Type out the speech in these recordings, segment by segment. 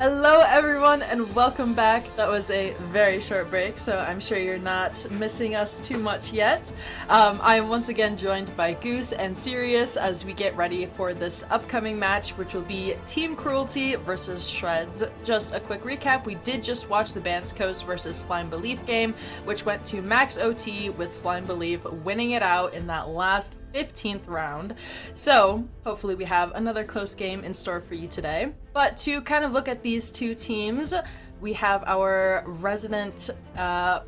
Hello, everyone, and welcome back. That was a very short break, so I'm sure you're not missing us too much yet. I am once again joined by Goose and Sirius as we get ready for this upcoming match, which will be Team Cruelty versus Shreds. Just a quick recap, we did just watch the Bands Coast versus Slime Belief game, which went to max OT with Slime Belief winning it out in that last 15th round. So hopefully we have another close game in store for you today. But to kind of look at these two teams, we have our resident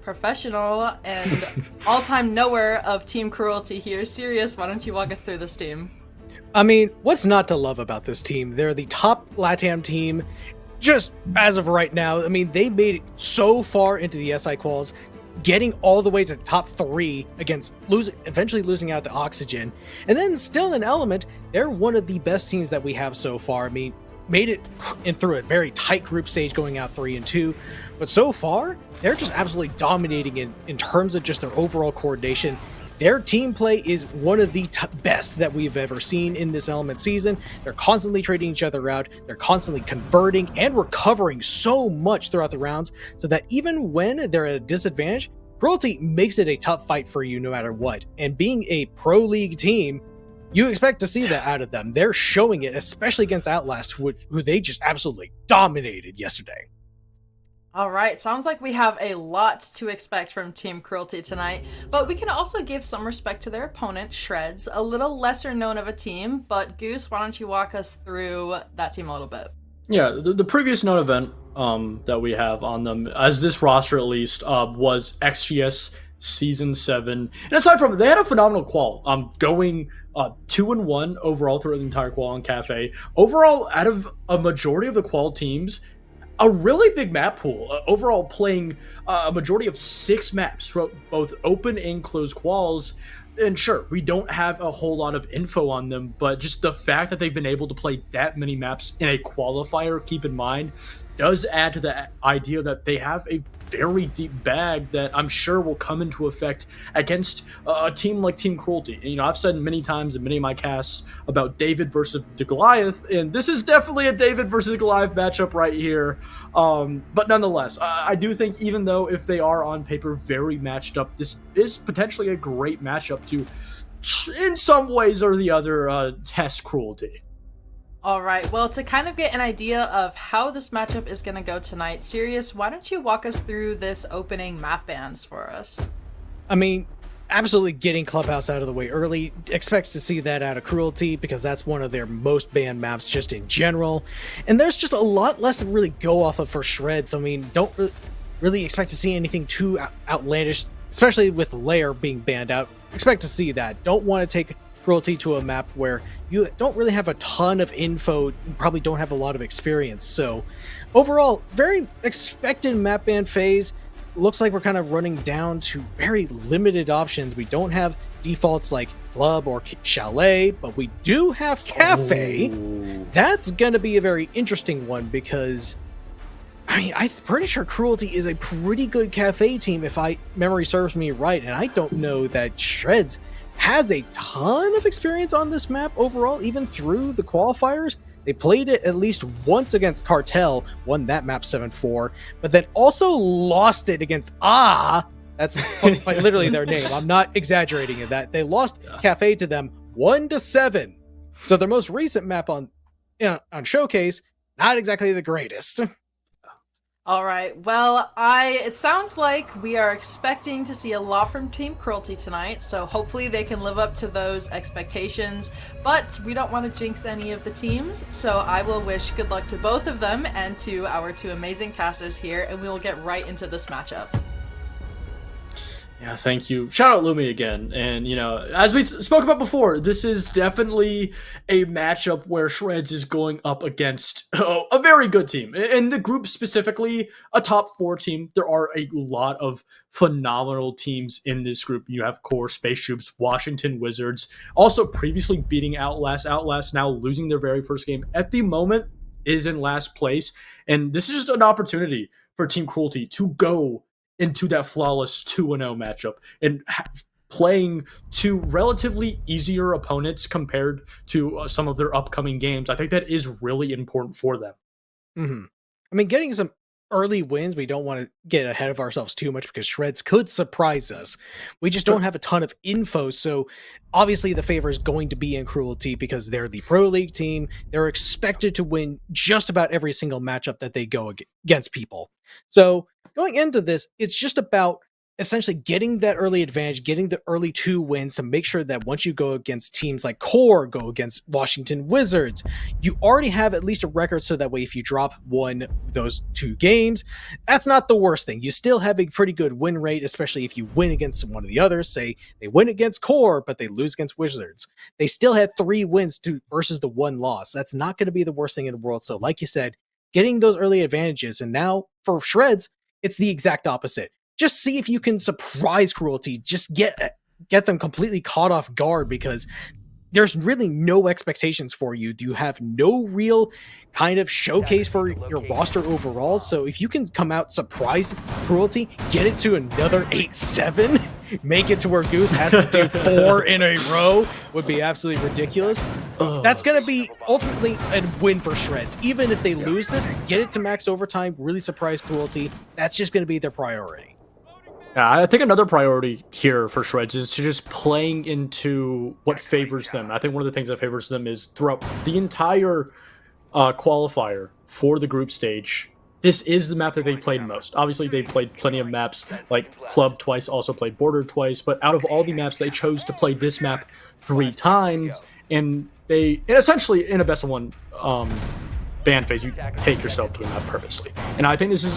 professional and all-time knower of Team Cruelty here. Sirius, why don't you walk us through this team? I mean, what's not to love about this team? They're the top LATAM team just as of right now. I mean, they made it so far into the SI quals, getting all the way to top 3 against eventually losing out to Oxygen. And then still in Element, they're one of the best teams that we have so far. I mean, made it in through a very tight group stage going out 3-2. But so far, they're just absolutely dominating in terms of just their overall coordination. Their team play is one of the best that we've ever seen in this Element season. They're constantly trading each other out. They're constantly converting and recovering so much throughout the rounds so that even when they're at a disadvantage, Cruelty makes it a tough fight for you no matter what. And being a pro league team, you expect to see that out of them. They're showing it, especially against Outlast, who they just absolutely dominated yesterday. All right, sounds like we have a lot to expect from Team Cruelty tonight, but we can also give some respect to their opponent, Shreds, a little lesser known of a team, but Goose, why don't you walk us through that team a little bit? Yeah, the previous known event that we have on them, as this roster at least, was XGS Season 7. And aside from it, they had a phenomenal qual, going 2-1 overall throughout the entire qual on Cafe. Overall, out of a majority of the qual teams, a really big map pool, overall playing a majority of 6 maps, both open and closed quals. And sure, we don't have a whole lot of info on them, but just the fact that they've been able to play that many maps in a qualifier, keep in mind, does add to the idea that they have a very deep bag that I'm sure will come into effect against a team like Team Cruelty. You know, I've said many times in many of my casts about David versus the Goliath, and this is definitely a David versus Goliath matchup right here. But nonetheless, I do think even though if they are on paper very matched up, this is potentially a great matchup to, in some ways or the other, test Cruelty. All right, well, to kind of get an idea of how this matchup is going to go tonight, Sirius, why don't you walk us through this opening map bans for us? I mean, absolutely getting Clubhouse out of the way early. Expect to see that out of Cruelty because that's one of their most banned maps just in general. And there's just a lot less to really go off of for Shreds. I mean, don't really expect to see anything too outlandish, especially with Lair being banned out. Expect to see that. Don't want to take Cruelty to a map where you don't really have a ton of info, you probably don't have a lot of experience. So overall, very expected map ban phase. Looks like we're kind of running down to very limited options. We don't have defaults like Club or Chalet, but we do have Cafe. Oh. That's going to be a very interesting one because, I mean, I'm pretty sure Cruelty is a pretty good Cafe team if memory serves me right, and I don't know that Shreds has a ton of experience on this map overall, even through the qualifiers. They played it at least once against Cartel, won that map 7-4, but then also lost it against that's literally their name. I'm not exaggerating in that. They lost Cafe to them 1-7. So their most recent map on Showcase, not exactly the greatest. All right, well, it sounds like we are expecting to see a lot from Team Cruelty tonight, so hopefully they can live up to those expectations, but we don't want to jinx any of the teams, so I will wish good luck to both of them and to our 2 amazing casters here, and we will get right into this matchup. Yeah, thank you. Shout out Lumi again. And, you know, as we spoke about before, this is definitely a matchup where Shreds is going up against a very good team. In the group specifically, a top 4 team. There are a lot of phenomenal teams in this group. You have Core, Space Troops, Washington Wizards, also previously beating Outlast. Outlast now losing their very first game. At the moment is in last place. And this is just an opportunity for Team Cruelty to go into that flawless 2-0 matchup and playing 2 relatively easier opponents compared to some of their upcoming games. I think that is really important for them. Mm-hmm. I mean, getting some early wins, we don't want to get ahead of ourselves too much because Shreds could surprise us. We just don't have a ton of info, so obviously the favor is going to be in Cruelty because they're the Pro League team. They're expected to win just about every single matchup that they go against people. So going into this, it's just about essentially getting that early advantage, getting the early 2 wins to make sure that once you go against teams like Core, go against Washington Wizards, you already have at least a record so that way if you drop one of those 2 games, that's not the worst thing. You still have a pretty good win rate, especially if you win against one of the others. Say they win against Core, but they lose against Wizards. They still had 3 wins versus the 1 loss. That's not going to be the worst thing in the world. So like you said, getting those early advantages, and now for Shreds, it's the exact opposite. Just see if you can surprise Cruelty. Just get them completely caught off guard because there's really no expectations for you. You have no real kind of showcase for your roster overall. So if you can come out, surprise Cruelty, get it to another 8-7, make it to where Goose has to do 4 in a row, would be absolutely ridiculous. That's going to be ultimately a win for Shreds. Even if they lose this, get it to max overtime, really surprise Cruelty. That's just going to be their priority. Yeah, I think another priority here for Shreds is to just playing into what favors them. I think one of the things that favors them is throughout the entire qualifier for the group stage, this is the map that they played most. Obviously, they played plenty of maps, like Club twice, also played Border twice, but out of all the maps, they chose to play this map 3 times, and essentially, in a best of 1 ban phase, you take yourself to a map purposely. And I think this is,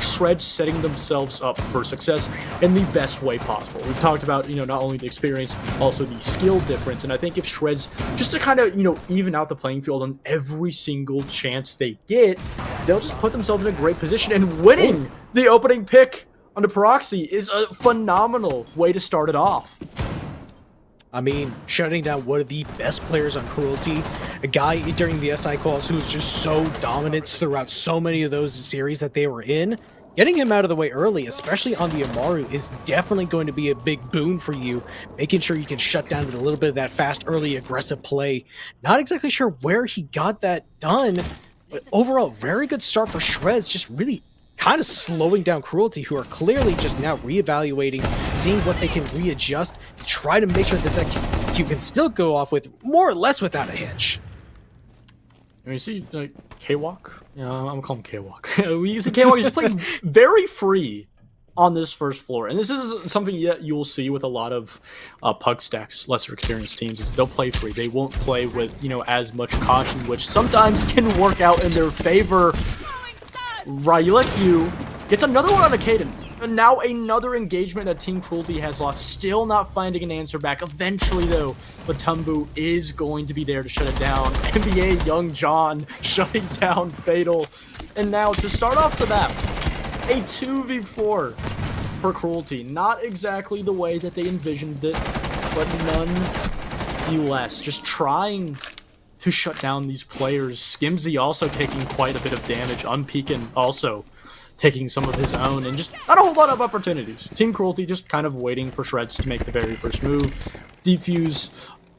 Shreds setting themselves up for success in the best way possible. We've talked about, not only the experience, also the skill difference. And I think if Shreds, just to kind of, even out the playing field on every single chance they get, they'll just put themselves in a great position. And winning the opening pick on the Proxy is a phenomenal way to start it off. I mean, shutting down one of the best players on Cruelty, a guy during the SI calls who's just so dominant throughout so many of those series that they were in, getting him out of the way early, especially on the Amaru, is definitely going to be a big boon for you, making sure you can shut down with a little bit of that fast, early, aggressive play. Not exactly sure where he got that done, but overall, very good start for Shreds, just really kind of slowing down Cruelty, who are clearly just now reevaluating, seeing what they can readjust, try to make sure this execute can still go off with more or less without a hitch. I mean, you see, like, K-Walk? Yeah, I'm gonna call him K-Walk. We see K-Walk just playing very free on this first floor. And this is something that you'll see with a lot of Pug Stacks, lesser experienced teams, is they'll play free. They won't play with, as much caution, which sometimes can work out in their favor. Ryuleku gets another one on a Caden. And now another engagement that Team Cruelty has lost. Still not finding an answer back. Eventually, though, Matumbu is going to be there to shut it down. NBA Young John shutting down Fatal. And now, to start off the map, a 2v4 for Cruelty. Not exactly the way that they envisioned it, but nonetheless, just trying to shut down these players. Skimzy also taking quite a bit of damage. Unpeakin also taking some of his own, and just not a whole lot of opportunities. Team Cruelty just kind of waiting for Shreds to make the very first move. Defuse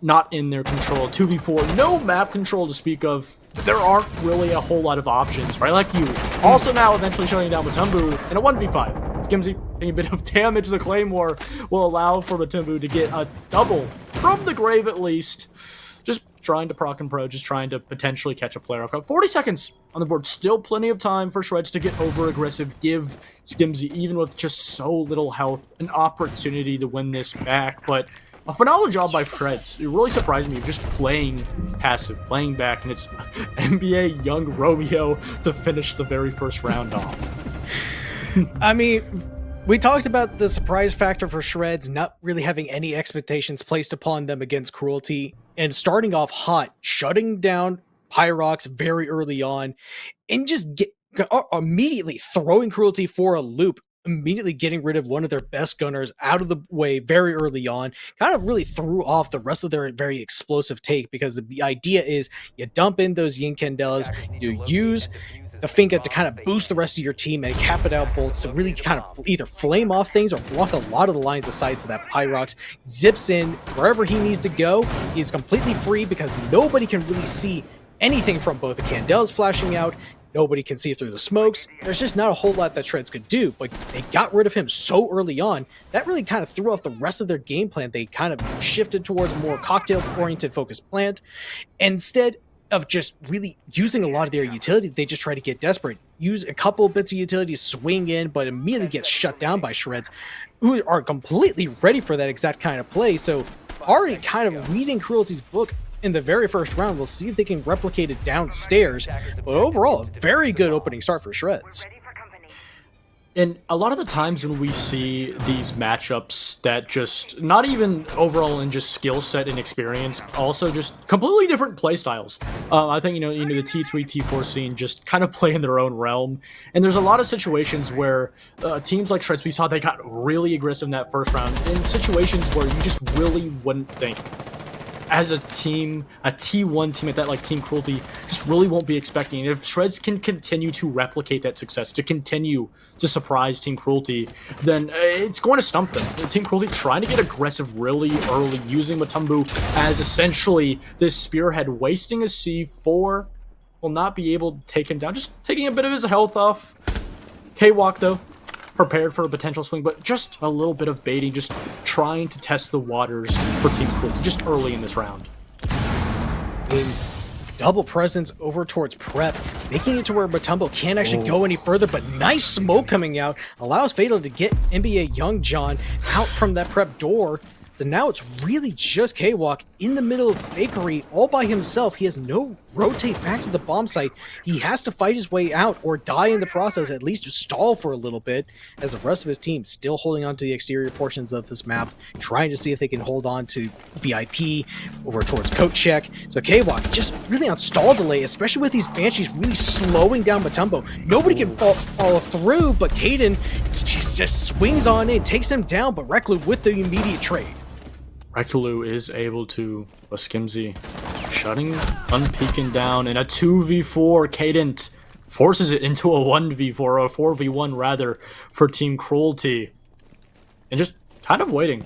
not in their control. 2v4, no map control to speak of. There aren't really a whole lot of options, right? Like you. Also now eventually shutting down Matumbu in a 1v5. Skimzy taking a bit of damage. The Claymore will allow for Matumbu to get a double from the grave at least. Just trying to proc and pro, just trying to potentially catch a player off guard. 40 seconds on the board. Still plenty of time for Shreds to get over-aggressive, give Skimzy, even with just so little health, an opportunity to win this back. But a phenomenal job by Shreds. It really surprised me, just playing passive, playing back, and it's NBA Young Romeo to finish the very first round off. I mean, we talked about the surprise factor for Shreds, not really having any expectations placed upon them against Cruelty, and starting off hot, shutting down Pyrox very early on, and just immediately throwing Cruelty for a loop, immediately getting rid of one of their best gunners out of the way very early on, kind of really threw off the rest of their very explosive take, because the idea is you dump in those Yin Candelas, you use the Finka to kind of boost the rest of your team and cap it out bolts to really kind of either flame off things or block a lot of the lines aside, so that Pyrox zips in wherever he needs to go. He's completely free because nobody can really see anything from both the Candelas flashing out, Nobody can see through the smokes. There's just not a whole lot that Shreds could do, but they got rid of him so early on, that really kind of threw off the rest of their game plan. They kind of shifted towards a more cocktail-oriented focused plant. Instead of just really using a lot of their utility, they just try to get desperate. Use a couple bits of utility to swing in, but immediately get shut down by Shreds, who are completely ready for that exact kind of play. So already kind of reading Cruelty's book in the very first round. We'll see if they can replicate it downstairs. But overall, a very good opening start for Shreds. And a lot of the times when we see these matchups that just, not even overall in just skill set and experience, also just completely different play styles. I think, the T3, T4 scene just kind of play in their own realm. And there's a lot of situations where teams like Shreds, we saw they got really aggressive in that first round, in situations where you just really wouldn't think. As a team, a T1 team at that, like Team Cruelty, just really won't be expecting. If Shreds can continue to replicate that success, to continue to surprise Team Cruelty, then it's going to stump them. Team Cruelty trying to get aggressive really early, using Matumbu as essentially this spearhead, wasting a C4, will not be able to take him down, just taking a bit of his health off. K-Walk, though, prepared for a potential swing, but just a little bit of baiting, just trying to test the waters for Team Cruelty just early in this round. Double presence over towards Prep, making it to where Matumbo can't actually go any further, but nice smoke coming out allows Fatal to get NBA Young John out from that Prep door. So now it's really just K-Walk in the middle of Bakery all by himself. He has no rotate back to the bomb site. He has to fight his way out or die in the process, at least to stall for a little bit, as the rest of his team still holding on to the exterior portions of this map, trying to see if they can hold on to VIP over towards Coat Check. So K-Walk just really on stall delay, especially with these Banshees really slowing down Matumbo. Nobody can follow through, but Caden just swings on in, takes him down, but Reklu with the immediate trade. Reklu is able to, Skimzy shutting, unpeaking down, and a 2v4. Cadent forces it into a 1v4, or a 4v1 rather, for Team Cruelty. And just kind of waiting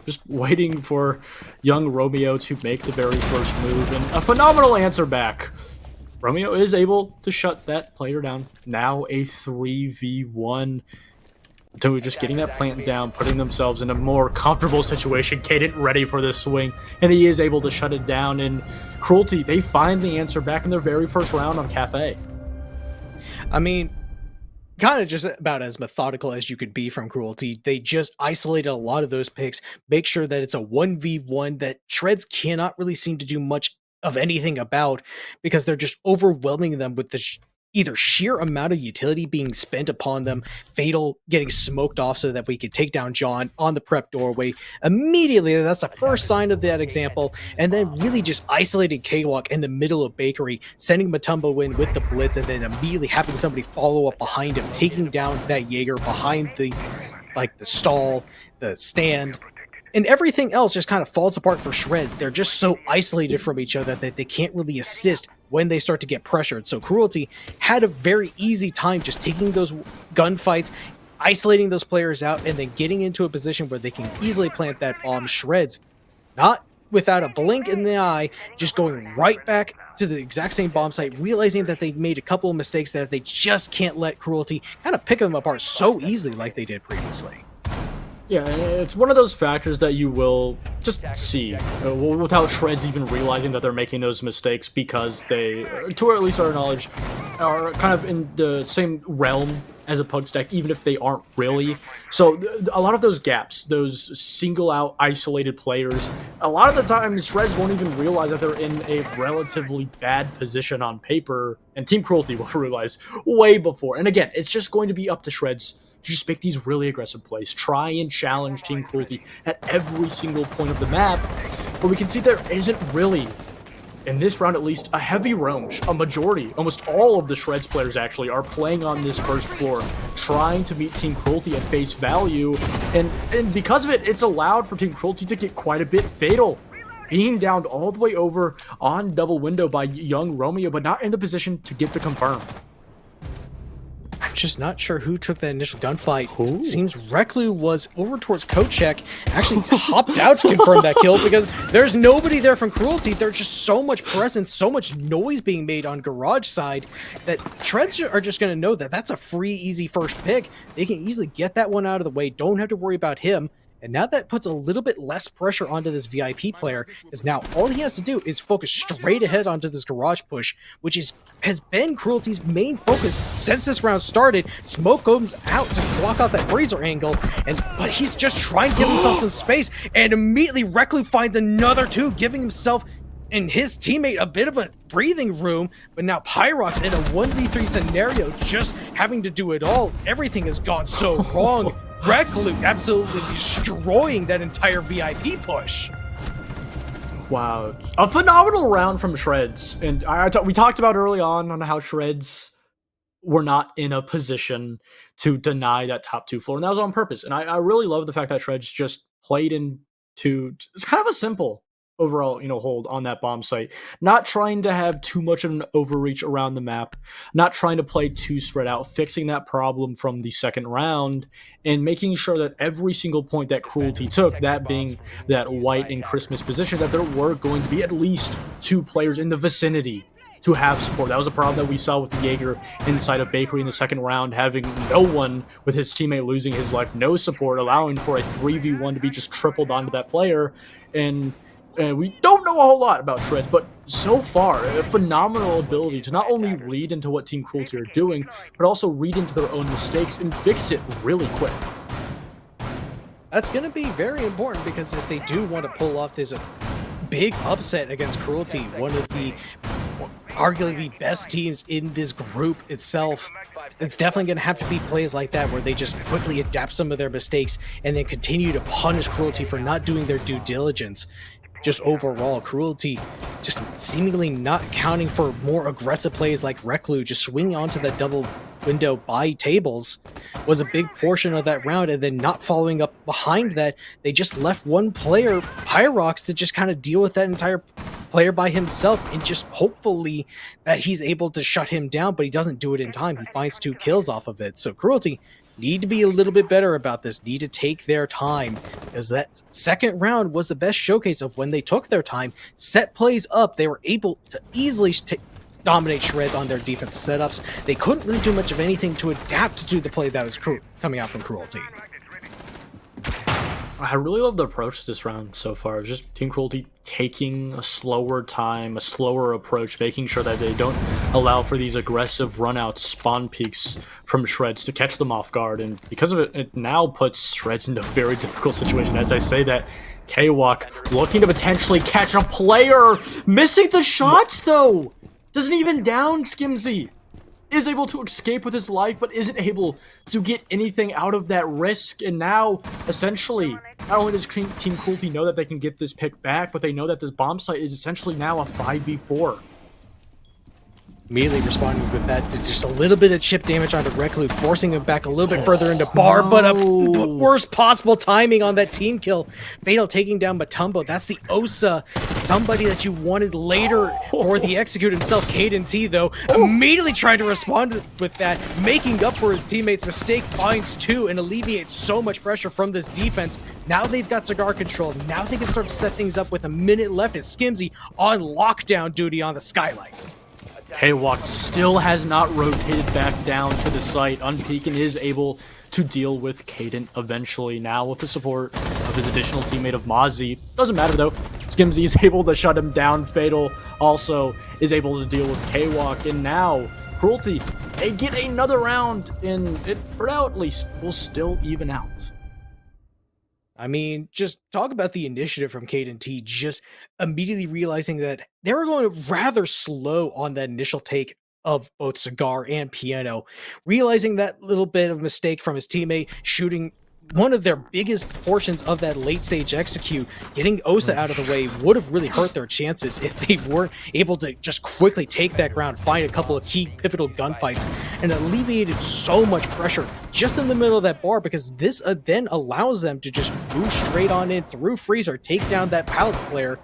for young Romeo to make the very first move, and a phenomenal answer back. Romeo is able to shut that player down. Now a 3v1. To just getting that plant down, putting themselves in a more comfortable situation. Caden ready for this swing, and he is able to shut it down. And Cruelty, they find the answer back in their very first round on Cafe. I mean, kind of just about as methodical as you could be from Cruelty. They just isolated a lot of those picks, make sure that it's a 1v1 that Shreds cannot really seem to do much of anything about, because they're just overwhelming them with the either sheer amount of utility being spent upon them, Fatal getting smoked off so that we could take down John on the Prep doorway. Immediately, that's the first sign of that example, and then really just isolating K-Walk in the middle of Bakery, sending Matumbo in with the blitz, and then immediately having somebody follow up behind him, taking down that Jaeger behind the stall, the stand, and everything else just kind of falls apart for Shreds. They're just so isolated from each other that they can't really assist when they start to get pressured. So Cruelty had a very easy time just taking those gunfights, isolating those players out, and then getting into a position where they can easily plant that bomb. Shreds, not without a blink in the eye, just going right back to the exact same bomb site, realizing that they made a couple of mistakes that they just can't let Cruelty kind of pick them apart so easily like they did previously. Yeah, it's one of those factors that you will just see without Shreds even realizing that they're making those mistakes, because they, to at least our knowledge, are kind of in the same realm as a pug stack, even if they aren't really. So a lot of those gaps, those single-out isolated players, a lot of the times Shreds won't even realize that they're in a relatively bad position on paper, and Team Cruelty will realize way before. And again, it's just going to be up to Shreds to just make these really aggressive plays, try and challenge Team Cruelty at every single point of the map. But we can see there isn't really, in this round at least, a heavy roam. A majority, almost all of the Shreds players actually, are playing on this first floor, trying to meet Team Cruelty at face value. And because of it, it's allowed for Team Cruelty to get quite a bit Fatal, being downed all the way over on double window by young Romeo, but not in the position to get the confirm. just not sure who took that initial gunfight. Ooh. It seems Reklu was over towards Kochek, actually hopped out to confirm that kill because there's nobody there from Cruelty. There's just so much presence, so much noise being made on Garage side that Shreds are just going to know that that's a free, easy first pick. They can easily get that one out of the way, don't have to worry about him. And now that puts a little bit less pressure onto this VIP player, because now all he has to do is focus straight ahead onto this garage push, which has been Cruelty's main focus since this round started. Smoke comes out to block out that Freezer angle, but he's just trying to give himself some space, and immediately Reklu finds another two, giving himself and his teammate a bit of a breathing room. But now Pyrox in a 1v3 scenario, just having to do it all. Everything has gone so wrong. Reklu absolutely destroying that entire VIP push. Wow, a phenomenal round from Shreds. And we talked about early on how Shreds were not in a position to deny that top 2 floor, and that was on purpose. And I really love the fact that Shreds just played into, it's kind of a simple overall, hold on that bomb site, not trying to have too much of an overreach around the map, not trying to play too spread out, fixing that problem from the second round, and making sure that every single point that Cruelty took, that being that white and Christmas position, that there were going to be at least 2 players in the vicinity to have support. That was a problem that we saw with the Jaeger inside of Bakery in the second round, having no one with his teammate losing his life, no support, allowing for a 3v1 to be just tripled onto that player. And we don't know a whole lot about Shreds, but so far, a phenomenal ability to not only read into what Team Cruelty are doing, but also read into their own mistakes and fix it really quick. That's going to be very important, because if they do want to pull off this big upset against Cruelty, one of the arguably best teams in this group itself, it's definitely going to have to be plays like that where they just quickly adapt some of their mistakes and then continue to punish Cruelty for not doing their due diligence. Just overall, Cruelty just seemingly not accounting for more aggressive plays like Reklu, just swinging onto that double window by tables was a big portion of that round, and then not following up behind that. They just left one player, Pyrox, to just kind of deal with that entire player by himself, and just hopefully that he's able to shut him down, but he doesn't do it in time. He finds 2 kills off of it. So Cruelty need to be a little bit better about this, need to take their time, because that second round was the best showcase of when they took their time, set plays up. They were able to easily dominate Shreds on their defensive setups. They couldn't really do much of anything to adapt to the play that was coming out from Cruelty. I really love the approach this round so far. It's just Team Cruelty taking a slower time, a slower approach, making sure that they don't allow for these aggressive runouts, spawn peeks from Shreds to catch them off guard. And because of it, it now puts Shreds into a very difficult situation. As I say that, K-Walk looking to potentially catch a player, missing the shots though! Doesn't even down Skimzy. Is able to escape with his life, but isn't able to get anything out of that risk. And now, essentially, not only does Team Cruelty know that they can get this pick back, but they know that this bomb site is essentially now a 5v4. Immediately responding with that to just a little bit of chip damage onto Reklu, forcing him back a little bit further into bar, but a worst possible timing on that team kill. Fatal taking down Matumbo. That's the Osa, somebody that you wanted later for the execute himself. Caden T, though, immediately tried to respond with that, making up for his teammate's mistake, finds 2 and alleviates so much pressure from this defense. Now they've got cigar control. Now they can start to set things up with a minute left as Skimzy on lockdown duty on the skylight. K-Walk still has not rotated back down to the site. Unpeaken is able to deal with Caden eventually now with the support of his additional teammate of Mozzie. Doesn't matter though. Skimzy is able to shut him down. Fatal also is able to deal with K-Walk. And now Cruelty, they get another round, and it, for now at least, will still even out. I mean, just talk about the initiative from Caden T, just immediately realizing that they were going rather slow on that initial take of both Cigar and Piano, realizing that little bit of mistake from his teammate, shooting one of their biggest portions of that late stage execute, getting Osa out of the way would have really hurt their chances if they weren't able to just quickly take that ground, find a couple of key pivotal gunfights, and alleviated so much pressure just in the middle of that bar, because this then allows them to just move straight on in through Freezer, take down that Palace player,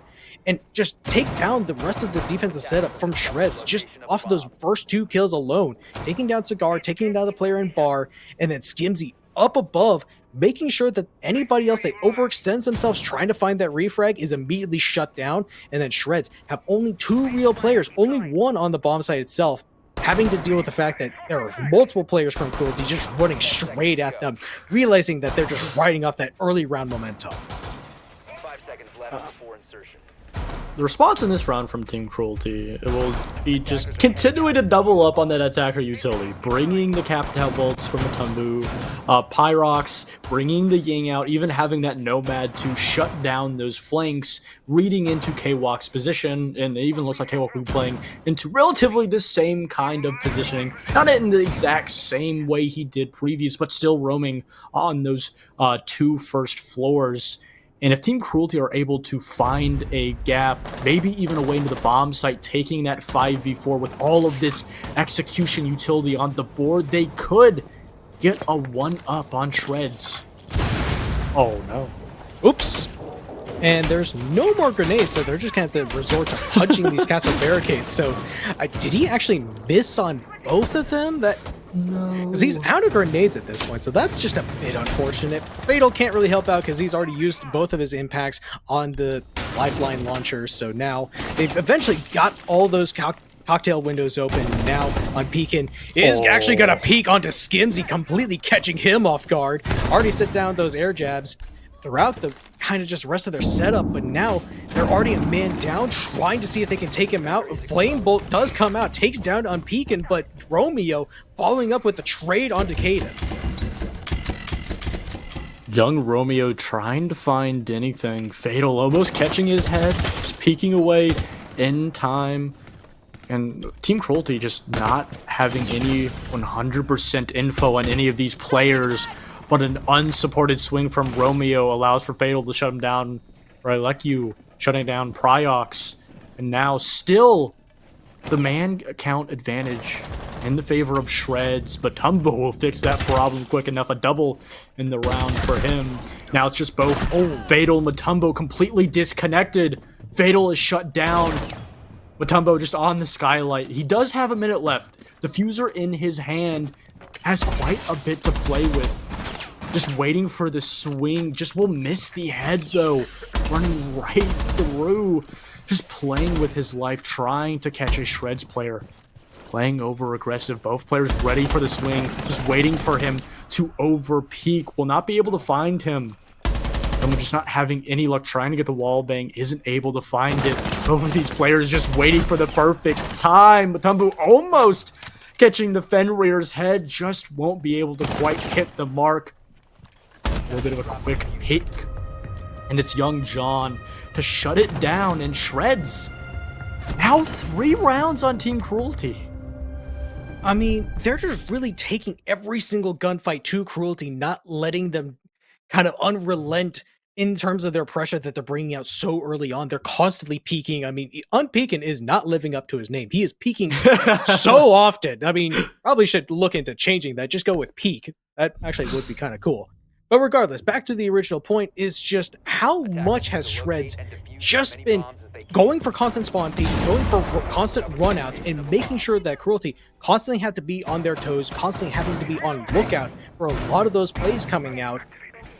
and just take down the rest of the defensive setup from Shreds just off of those first 2 kills alone, taking down Cigar, taking down the player in bar, and then Skimzy up above, making sure that anybody else that overextends themselves trying to find that refrag is immediately shut down. And then Shreds have only 2 real players, only 1 on the bomb site itself, having to deal with the fact that there are multiple players from Cruelty just running straight at them, realizing that they're just riding off that early round momentum. 5 seconds left before insertion. The response in this round from Team Cruelty, it will be just continuing to double up on that attacker utility, bringing the Capital Bolts from the Tumbu, Pyrox, bringing the Ying out, even having that Nomad to shut down those flanks, reading into Kwok's position, and it even looks like Kwok will be playing into relatively the same kind of positioning, not in the exact same way he did previous, but still roaming on those 2 first floors. And if Team Cruelty are able to find a gap, maybe even a way into the bomb site, taking that 5v4 with all of this execution utility on the board, they could get a 1-up on Shreds. Oh no. Oops. And there's no more grenades, so they're just going to have to resort to punching these castle barricades. So did he actually miss on both of them? No. Because he's out of grenades at this point, so that's just a bit unfortunate. Fatal can't really help out because he's already used both of his impacts on the lifeline launchers, so now they've eventually got all those cocktail windows open. Now on Peekin is actually going to peek onto Skimzy, completely catching him off guard. Already set down those air jabs throughout the kind of just rest of their setup, but now they're already a man down, trying to see if they can take him out. Flame Bolt does come out, takes down Unpeakin, but Romeo following up with the trade on Takeda. Young Romeo trying to find anything. Fatal almost catching his head, just peeking away in time. And Team Cruelty just not having any 100% info on any of these players. But an unsupported swing from Romeo allows for Fatal to shut him down. Right, like you shutting down Pryox. And now still the man count advantage in the favor of Shreds. But Tumbo will fix that problem quick enough. A double in the round for him. Now it's just both Fatal and Matumbo completely disconnected. Fatal is shut down. Matumbo just on the skylight. He does have a minute left. Diffuser in his hand has quite a bit to play with. Just waiting for the swing. Just will miss the head, though. Running right through. Just playing with his life, trying to catch a Shreds player. Playing over aggressive. Both players ready for the swing. Just waiting for him to over peak. Will not be able to find him. And just not having any luck trying to get the wall bang. Isn't able to find it. Both of these players just waiting for the perfect time. Matumbu almost catching the Fenrir's head. Just won't be able to quite hit the mark. A little bit of a quick peek. And it's young John to shut it down, and Shreds now 3 rounds on Team Cruelty. I mean, they're just really taking every single gunfight to Cruelty, not letting them kind of unrelent in terms of their pressure that they're bringing out so early on. They're constantly peaking. I mean, Unpeakin is not living up to his name. He is peaking so often. I mean, probably should look into changing that. Just go with peak. That actually would be kind of cool. But regardless, back to the original point is just how much has Shreds just been going for constant spawn peaks, going for constant runouts, and making sure that Cruelty constantly have to be on their toes, constantly having to be on lookout for a lot of those plays coming out.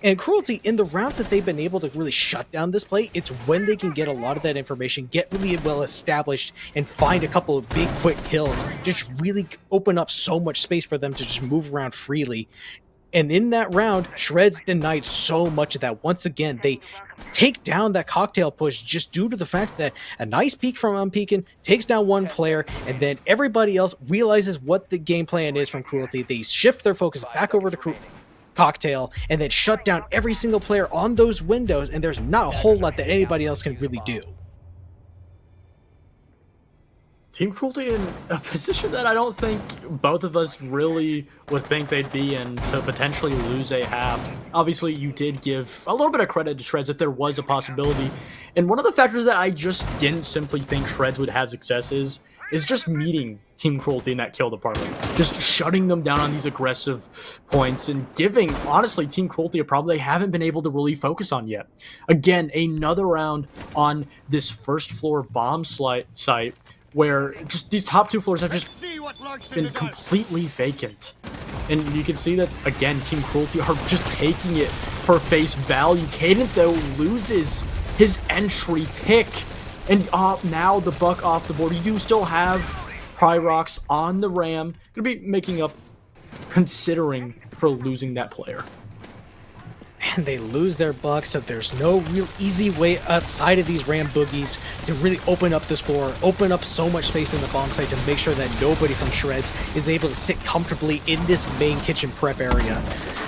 And Cruelty, in the rounds that they've been able to really shut down this play, it's when they can get a lot of that information, get really well established, and find a couple of big quick kills, just really open up so much space for them to just move around freely. And in that round, Shreds denied so much of that. Once again, they take down that cocktail push just due to the fact that a nice peek from Unpeakin takes down one player, and then everybody else realizes what the game plan is from Cruelty. They shift their focus back over to Cocktail, and then shut down every single player on those windows, and there's not a whole lot that anybody else can really do. Team Cruelty in a position that I don't think both of us really would think they'd be in to potentially lose a half. Obviously, you did give a little bit of credit to Shreds that there was a possibility. And one of the factors that I just didn't simply think Shreds would have success is is just meeting Team Cruelty in that kill department. Just shutting them down on these aggressive points and giving, honestly, Team Cruelty a problem they haven't been able to really focus on yet. Again, another round on this first floor bomb site where just these top 2 floors have just been completely vacant. And you can see that, again, Team Cruelty are just taking it for face value. Caden, though, loses his entry pick. And now the buck off the board. You do still have Pyrox on the Ram. Gonna be making up, considering for losing that player. And they lose their buck, so there's no real easy way outside of these Ram boogies to really open up this floor, open up so much space in the bomb site to make sure that nobody from Shreds is able to sit comfortably in this main kitchen prep area.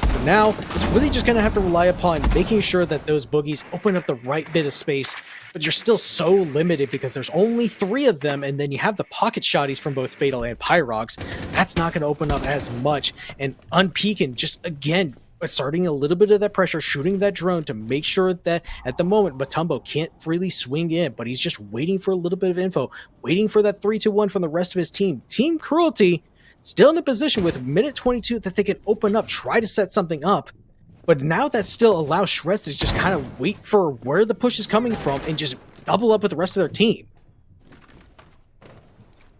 So now, it's really just going to have to rely upon making sure that those boogies open up the right bit of space, but you're still so limited because there's only 3 of them, and then you have the pocket shotties from both Fatal and Pyrox. That's not going to open up as much, and Unpeakin just, again, starting a little bit of that pressure, shooting that drone to make sure that at the moment Matumbo can't really swing in, but he's just waiting for a little bit of info, waiting for that 3-2-1 from the rest of his team. Team Cruelty still in a position with minute 22 that they can open up, try to set something up, but now that still allows Shreds to just kind of wait for where the push is coming from and just double up with the rest of their team.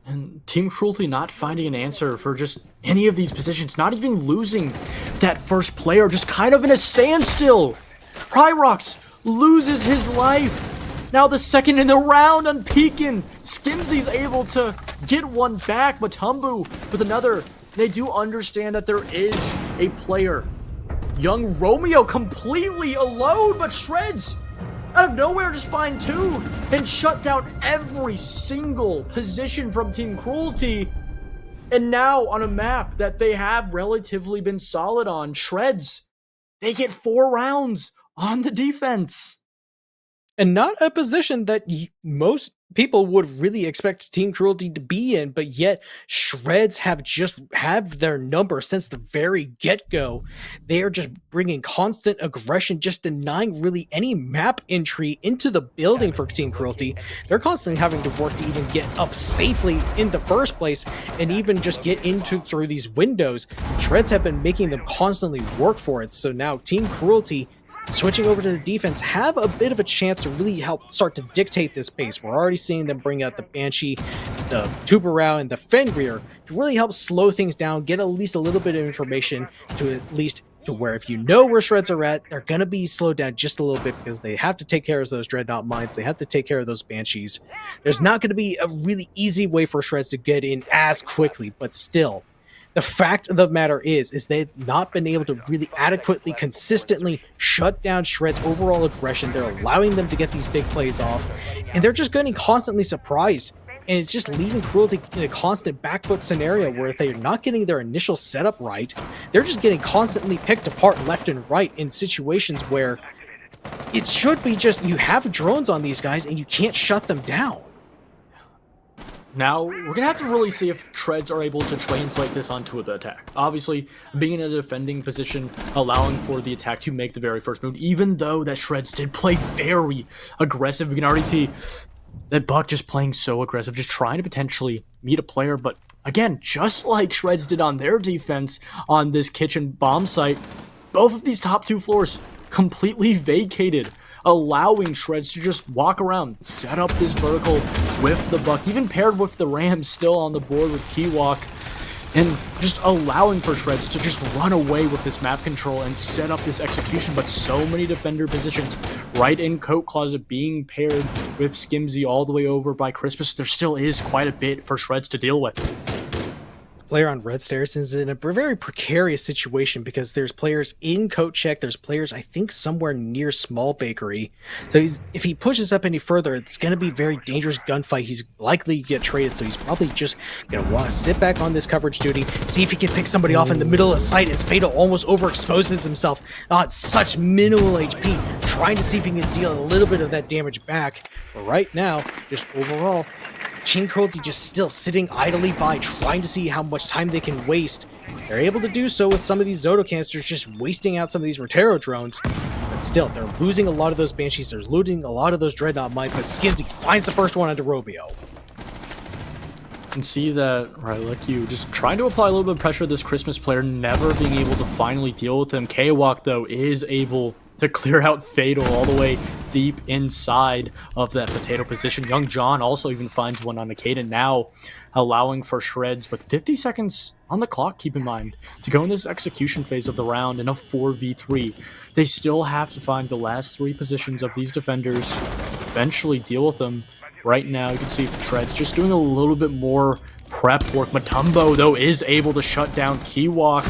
And Team Cruelty not finding an answer for just any of these positions, not even losing that first player, just kind of in a standstill. Pyrox loses his life. Now the second in the round on Pekin. Skimsy's able to get one back, but Tumbu with another. They do understand that there is a player. Young Romeo completely alone, but Shreds out of nowhere just find 2 and shut down every single position from Team Cruelty. And now on a map that they have relatively been solid on, Shreds, they get 4 rounds on the defense. And not a position that most people would really expect Team Cruelty to be in, but yet Shreds have their number since the very get-go. They are just bringing constant aggression, just denying really any map entry into the building for Team Cruelty. They're constantly having to work to even get up safely in the first place and even just get through these windows. Shreds have been making them constantly work for it, so now Team Cruelty, switching over to the defense, have a bit of a chance to really help start to dictate this pace. We're already seeing them bring out the Banshee, the Tubarao, and the Fenrir to really help slow things down, get at least a little bit of information to where if you know where Shreds are at, they're going to be slowed down just a little bit because they have to take care of those Dreadnought mines. They have to take care of those Banshees. There's not going to be a really easy way for Shreds to get in as quickly, but still, the fact of the matter is they've not been able to really adequately, consistently shut down Shred's overall aggression. They're allowing them to get these big plays off, and they're just getting constantly surprised. And it's just leaving Cruelty in a constant back foot scenario where if they're not getting their initial setup right, they're just getting constantly picked apart left and right in situations where it should be just you have drones on these guys and you can't shut them down. Now, we're going to have to really see if Shreds are able to translate this onto the attack. Obviously, being in a defending position, allowing for the attack to make the very first move, even though that Shreds did play very aggressive. We can already see that Buck just playing so aggressive, just trying to potentially meet a player. But again, just like Shreds did on their defense on this kitchen bomb site, both of these top 2 floors completely vacated, allowing Shreds to just walk around, set up this vertical with the Buck, even paired with the Rams still on the board with Keywalk, and just allowing for Shreds to just run away with this map control and set up this execution. But so many defender positions right in Coat Closet being paired with Skimsy all the way over by Crispus. There still is quite a bit for Shreds to deal with. Player on Red Stairs is in a very precarious situation because there's players in Coat Check, there's players I think somewhere near Small Bakery. So if he pushes up any further, it's going to be a very dangerous gunfight. He's likely to get traded, so he's probably just going to want to sit back on this coverage duty, see if he can pick somebody off in the middle of the site as Fatal almost overexposes himself on such minimal HP, trying to see if he can deal a little bit of that damage back. But right now, just overall, Team Cruelty just still sitting idly by, trying to see how much time they can waste. They're able to do so with some of these Zoto canisters, just wasting out some of these Rotero drones. But still, they're losing a lot of those Banshees, they're looting a lot of those Dreadnought mines, but Skimsy finds the first one onto Romeo. And see that, right, like you, just trying to apply a little bit of pressure to this Christmas player, never being able to finally deal with him. K-Walk, though, is able to clear out Fatal all the way deep inside of that potato position. Young John also even finds one on Akaden now, allowing for Shreds with 50 seconds on the clock, keep in mind, to go in this execution phase of the round in a 4v3. They still have to find the last 3 positions of these defenders, eventually deal with them. Right now, you can see Shreds just doing a little bit more prep work. Matumbo, though, is able to shut down K-Walk.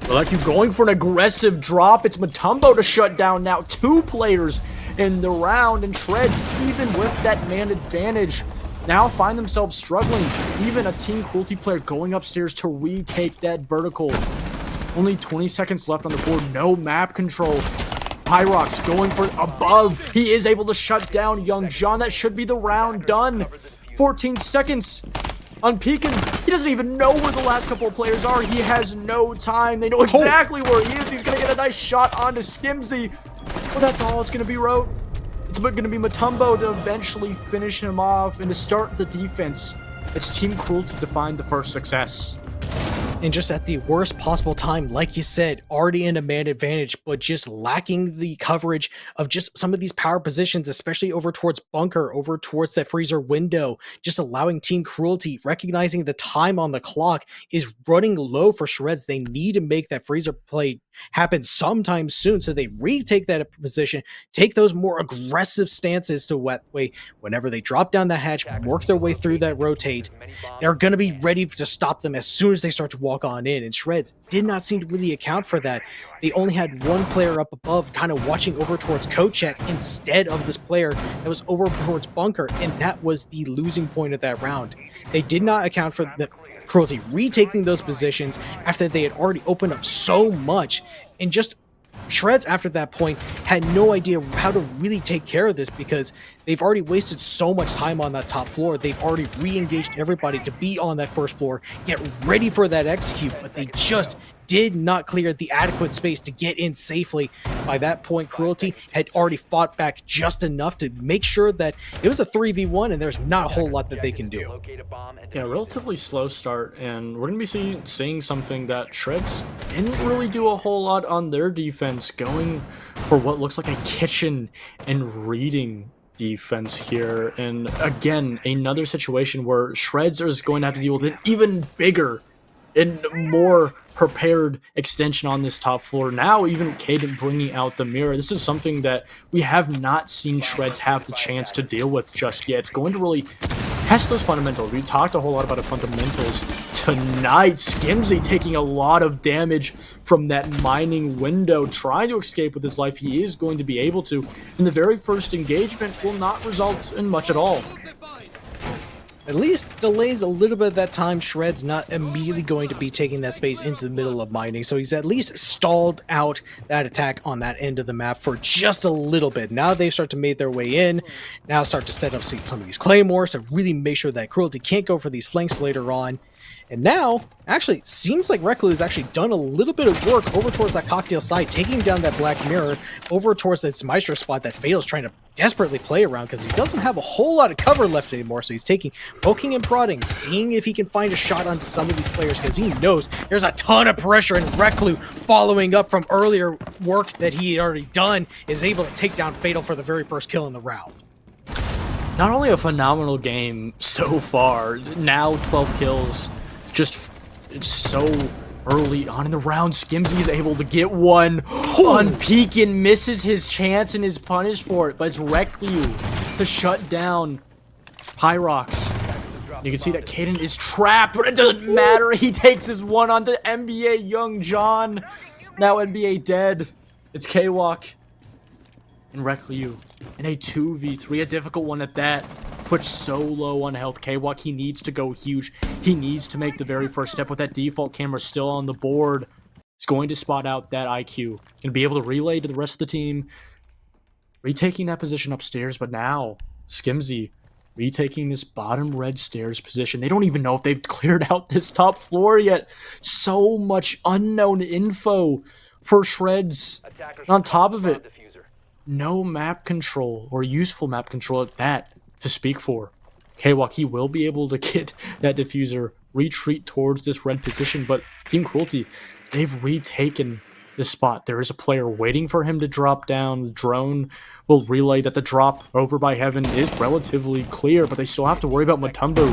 Like you going for an aggressive drop. It's Matumbo to shut down now 2 players in the round. And Shreds, even with that man advantage, now find themselves struggling. Even a Team Cruelty player going upstairs to retake that vertical. Only 20 seconds left on the board. No map control. Pyrox going for above. He is able to shut down Young John. That should be the round done. 14 seconds on Pekin. He doesn't even know where the last couple of players are. He has no time. They know exactly where he is. He's going to get a nice shot onto Skimzy. Well, that's all it's going to be, Ro. It's going to be Matumbo to eventually finish him off and to start the defense. It's Team Cruelty to find the first success. And just at the worst possible time, like you said, already in a man advantage, but just lacking the coverage of just some of these power positions, especially over towards bunker, over towards that freezer window, just allowing Team Cruelty, recognizing the time on the clock is running low for Shreds. They need to make that freezer play happen sometime soon, so they retake that position, take those more aggressive stances to way whenever they drop down the hatch, work their way through that rotate. They're going to be ready to stop them as soon as they start to walk on in, and Shreds did not seem to really account for that. They only had one player up above kind of watching over towards Kochek instead of this player that was over towards bunker, and that was the losing point of that round. They did not account for the Cruelty retaking those positions after they had already opened up so much, and just Shreds after that point had no idea how to really take care of this because they've already wasted so much time on that top floor. They've already re-engaged everybody to be on that first floor, get ready for that execute, but they just did not clear the adequate space to get in safely. By that point, Cruelty had already fought back just enough to make sure that it was a 3v1 and there's not a whole lot that they can do. Yeah, relatively slow start, and we're going to be seeing something that Shreds didn't really do a whole lot on their defense, going for what looks like a kitchen and reading defense here. And again, another situation where Shreds is going to have to deal with an even bigger and more prepared extension on this top floor. Now even Caden bringing out the mirror. This is something that we have not seen Shreds have the chance to deal with just yet. It's going to really test those fundamentals. We talked a whole lot about the fundamentals tonight. Skimzy taking a lot of damage from that mining window, trying to escape with his life. He is going to be able to, and the very first engagement will not result in much at all. At least delays a little bit of that time. Shred's not immediately going to be taking that space into the middle of mining, so he's at least stalled out that attack on that end of the map for just a little bit. Now they start to make their way in, now start to set up some of these claymores to really make sure that Cruelty can't go for these flanks later on. And now, actually, seems like Reclu has actually done a little bit of work over towards that cocktail side, taking down that black mirror over towards this Maestro spot that Fatal's trying to desperately play around because he doesn't have a whole lot of cover left anymore. So he's poking and prodding, seeing if he can find a shot onto some of these players because he knows there's a ton of pressure, and Reclu, following up from earlier work that he had already done, is able to take down Fatal for the very first kill in the round. Not only a phenomenal game so far, now 12 kills. Just, it's so early on in the round. Skimzy is able to get one on Pekin, misses his chance and is punished for it, but it's Reclu to shut down Pyrox. You can see that Caden is trapped, but it doesn't matter. He takes his one onto NBA Young John. Now NBA dead. It's K-Walk and Reclu in a 2v3, a difficult one at that. Pushed so low on health. K-Walk, he needs to go huge. He needs to make the very first step with that default camera still on the board. He's going to spot out that IQ. Gonna be able to relay to the rest of the team. Retaking that position upstairs, but now Skimzy retaking this bottom red stairs position. They don't even know if they've cleared out this top floor yet. So much unknown info for Shreds. And on top of it, no map control or useful map control at that to speak for. Kwok, he will be able to get that diffuser, retreat towards this red position, but Team Cruelty, they've retaken this spot. There is a player waiting for him to drop down. The drone will relay that the drop over by Heaven is relatively clear, but they still have to worry about Matumbo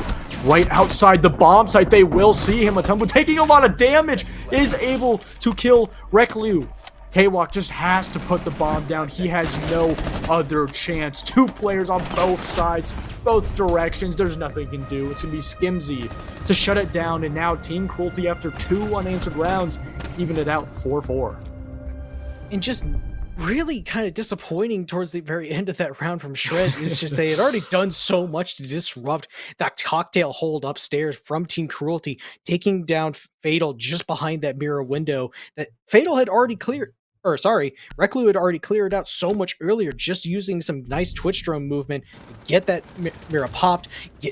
right outside the bomb site. They will see him. Matumbo taking a lot of damage, is able to kill Reklu. Kwok just has to put the bomb down. He has no other chance. 2 players on both sides, both directions. There's nothing he can do. It's going to be Skimzy to shut it down. And now Team Cruelty, after 2 unanswered rounds, even it out 4-4. And just really kind of disappointing towards the very end of that round from Shreds is just they had already done so much to disrupt that cocktail hold upstairs from Team Cruelty, taking down Fatal just behind that mirror window that Fatal had already cleared. Reklu had already cleared out so much earlier, just using some nice Twitch drone movement to get that mirror popped,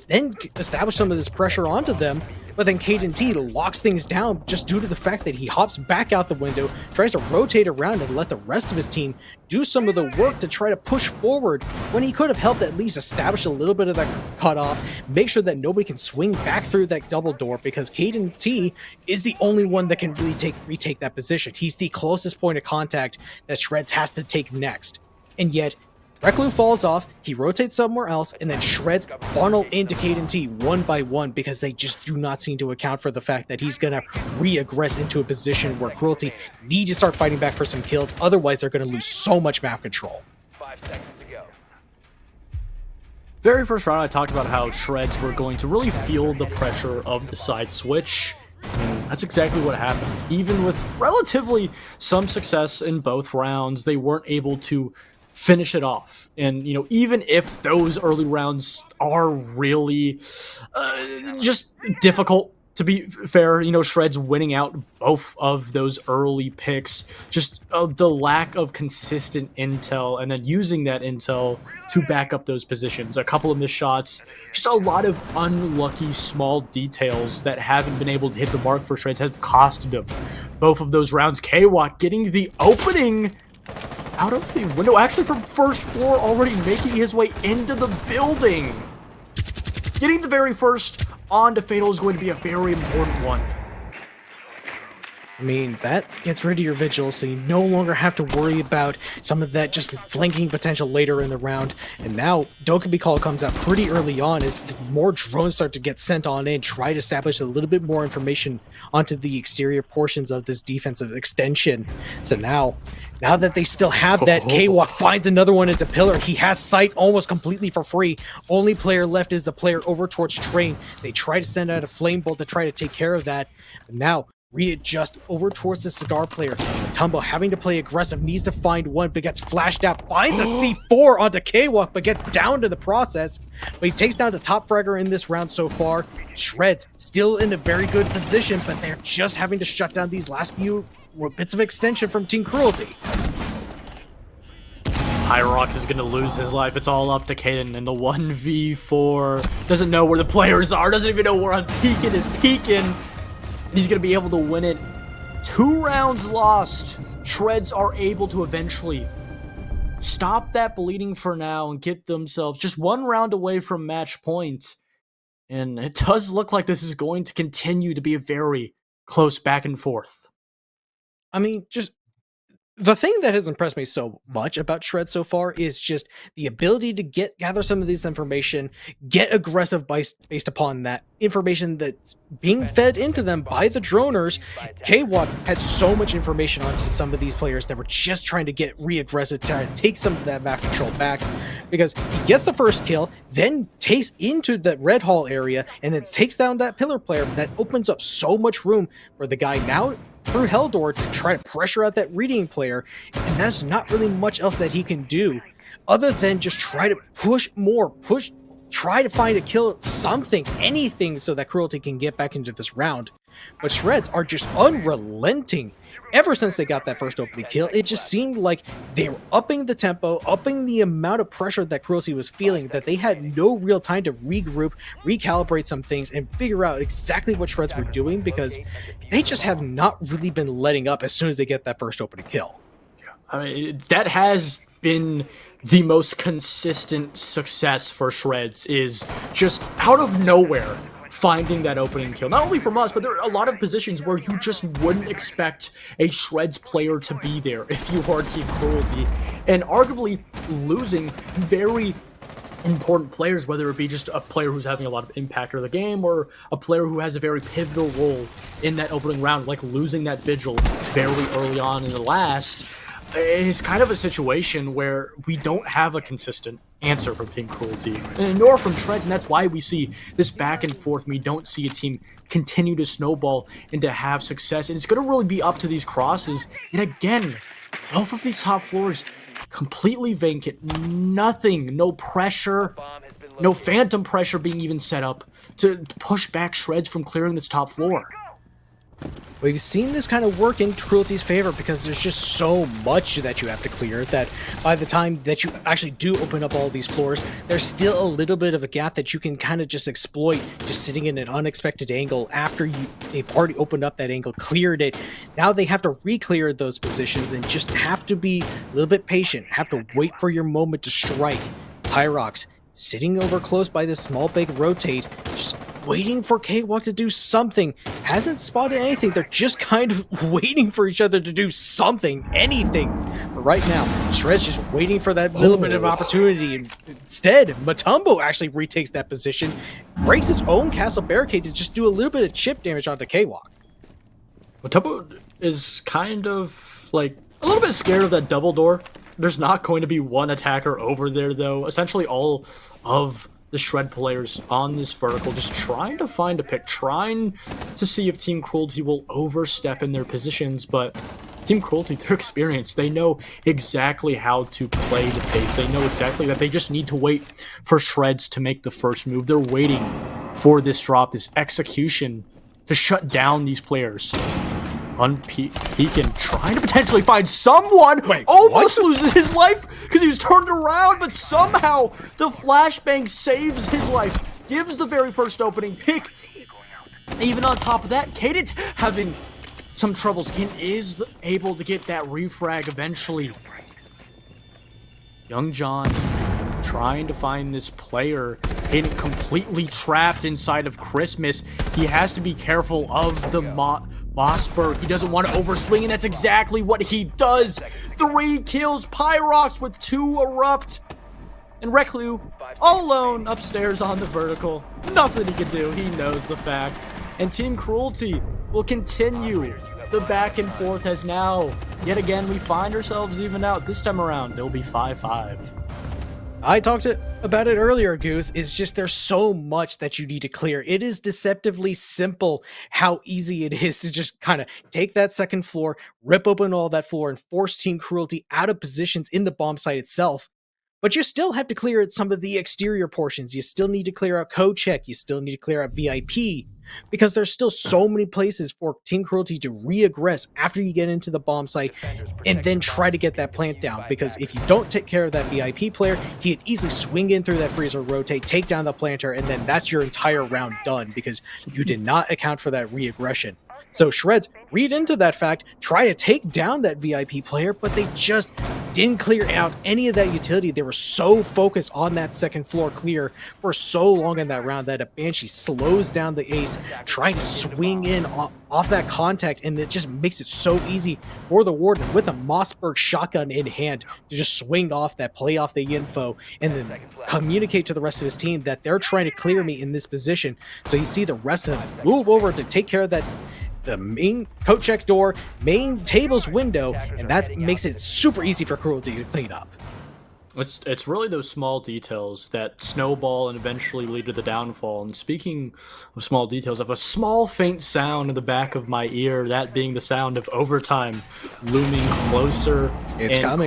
then establish some of this pressure onto them. But then Caden T locks things down just due to the fact that he hops back out the window, tries to rotate around and let the rest of his team do some of the work to try to push forward when he could have helped at least establish a little bit of that cutoff, make sure that nobody can swing back through that double door, because Caden T is the only one that can really retake that position. He's the closest point of contact that Shreds has to take next. And yet, Reklu falls off, he rotates somewhere else, and then Shreds funnel into Caden T one by one because they just do not seem to account for the fact that he's going to re-aggress into a position where Cruelty need to start fighting back for some kills, otherwise they're going to lose so much map control. 5 seconds to go. Very first round, I talked about how Shreds were going to really feel the pressure of the side switch. And that's exactly what happened. Even with relatively some success in both rounds, they weren't able to finish it off. And, you know, even if those early rounds are really just difficult, to be fair, you know, Shreds winning out both of those early picks, just the lack of consistent intel and then using that intel to back up those positions. A couple of missed shots, just a lot of unlucky small details that haven't been able to hit the mark for Shreds has costed them both of those rounds. Kwok getting the opening out of the window, actually from first floor, already making his way into the building. Getting the very first onto Fatal is going to be a very important one. I mean, that gets rid of your vigil, so you no longer have to worry about some of that just flanking potential later in the round. And now, Dokkaebi Call comes out pretty early on as more drones start to get sent on in, try to establish a little bit more information onto the exterior portions of this defensive extension. So now that they still have that, Kwok finds another one into Pillar. He has sight almost completely for free. Only player left is the player over towards Train. They try to send out a Flame Bolt to try to take care of that. But now, readjust over towards the Cigar player. Tumbo having to play aggressive, needs to find one, but gets flashed out, finds a C4 onto Kwok, but gets down to the process. But he takes down the top fragger in this round so far. Shreds still in a very good position, but they're just having to shut down these last few bits of extension from Team Cruelty. Hyrox is going to lose his life. It's all up to Caden in the 1v4. Doesn't know where the players are, doesn't even know where on Peekin is peeking. He's going to be able to win it. 2 rounds lost. Shreds are able to eventually stop that bleeding for now and get themselves just 1 round away from match point. And it does look like this is going to continue to be a very close back and forth. I mean, just the thing that has impressed me so much about Shred so far is just the ability to gather some of this information, get aggressive based upon that information that's being fed into them by the droners. Kwok had so much information onto some of these players that were just trying to get re-aggressive, trying to take some of that map control back, because he gets the first kill, then takes into the red hall area, and then takes down that pillar player. That opens up so much room for the guy now through Helldoor to try to pressure out that reading player, and there's not really much else that he can do other than just try to push more, try to find a kill, something, anything, so that Cruelty can get back into this round. But Shreds are just unrelenting. Ever since they got that first opening kill, it just seemed like they were upping the tempo, upping the amount of pressure that Cruelty was feeling, that they had no real time to regroup, recalibrate some things, and figure out exactly what Shreds were doing, because they just have not really been letting up as soon as they get that first opening kill. I mean, that has been the most consistent success for Shreds, is just out of nowhere finding that opening kill. Not only from us, but there are a lot of positions where you just wouldn't expect a Shreds player to be there if you are Team Cruelty. And arguably losing very important players, whether it be just a player who's having a lot of impact on the game or a player who has a very pivotal role in that opening round, like losing that Vigil very early on in the last, is kind of a situation where we don't have a consistent answer from Team Cruelty, nor from Shreds, and that's why we see this back and forth. We don't see a team continue to snowball and to have success, and it's going to really be up to these crosses. And again, both of these top floors completely vacant, nothing, no pressure, no phantom pressure being even set up to push back Shreds from clearing this top floor. We've seen this kind of work in Cruelty's favor because there's just so much that you have to clear that by the time that you actually do open up all these floors, there's still a little bit of a gap that you can kind of just exploit, just sitting in an unexpected angle after they've already opened up that angle, cleared it. Now they have to re-clear those positions and just have to be a little bit patient, have to wait for your moment to strike. Pyrox sitting over close by this small big rotate, just waiting for K-Walk to do something. Hasn't spotted anything. They're just kind of waiting for each other to do something, anything. But right now, Shred's just waiting for that little bit of opportunity. And instead, Matumbo actually retakes that position, breaks his own castle barricade to just do a little bit of chip damage onto K-Walk. Matumbo is kind of like a little bit scared of that double door. There's not going to be one attacker over there, though. Essentially all of the Shred players on this vertical just trying to find a pick, trying to see if Team Cruelty will overstep in their positions, but Team Cruelty, they're experienced. They know exactly how to play the pace. They know exactly that they just need to wait for Shreds to make the first move. They're waiting for this drop, this execution to shut down these players. Peekin trying to potentially find someone. Wait, almost loses his life because he was turned around, but somehow the flashbang saves his life, gives the very first opening pick. Even on top of that, Kadent having some troubles. Kin is able to get that refrag eventually. Young John trying to find this player, getting completely trapped inside of Christmas. He has to be careful of the Mossberg. He doesn't want to overswing, and that's exactly what he does. 3 kills, Pyrox with 2 erupt, and Reclu all alone upstairs on the vertical. Nothing he can do, he knows the fact. And Team Cruelty will continue the back and forth as now, yet again, we find ourselves even out. This time around, it'll be 5-5. I talked about it earlier, Goose. It's just there's so much that you need to clear. It is deceptively simple how easy it is to just kind of take that second floor, rip open all that floor, and force Team Cruelty out of positions in the bomb site itself. But you still have to clear some of the exterior portions. You still need to clear out co-check. You still need to clear out VIP. Because there's still so many places for Team Cruelty to re-aggress after you get into the bomb site and then try to get that plant down. Because if you don't take care of that VIP player, he can easily swing in through that freezer, rotate, take down the planter, and then that's your entire round done because you did not account for that re-aggression. So Shreds read into that fact, try to take down that VIP player, but they just didn't clear out any of that utility. They were so focused on that second floor clear for so long in that round that a Banshee slows down the ace, trying to swing in off that contact, and it just makes it so easy for the Warden with a Mossberg shotgun in hand to just swing off that, play off the info, and then communicate to the rest of his team that they're trying to clear me in this position. So you see the rest of them move over to take care of that, the main coat check door, main table's window, and that makes it super easy for Cruelty to clean up. It's really those small details that snowball and eventually lead to the downfall. And speaking of small details, I have a small faint sound in the back of my ear, that being the sound of overtime looming closer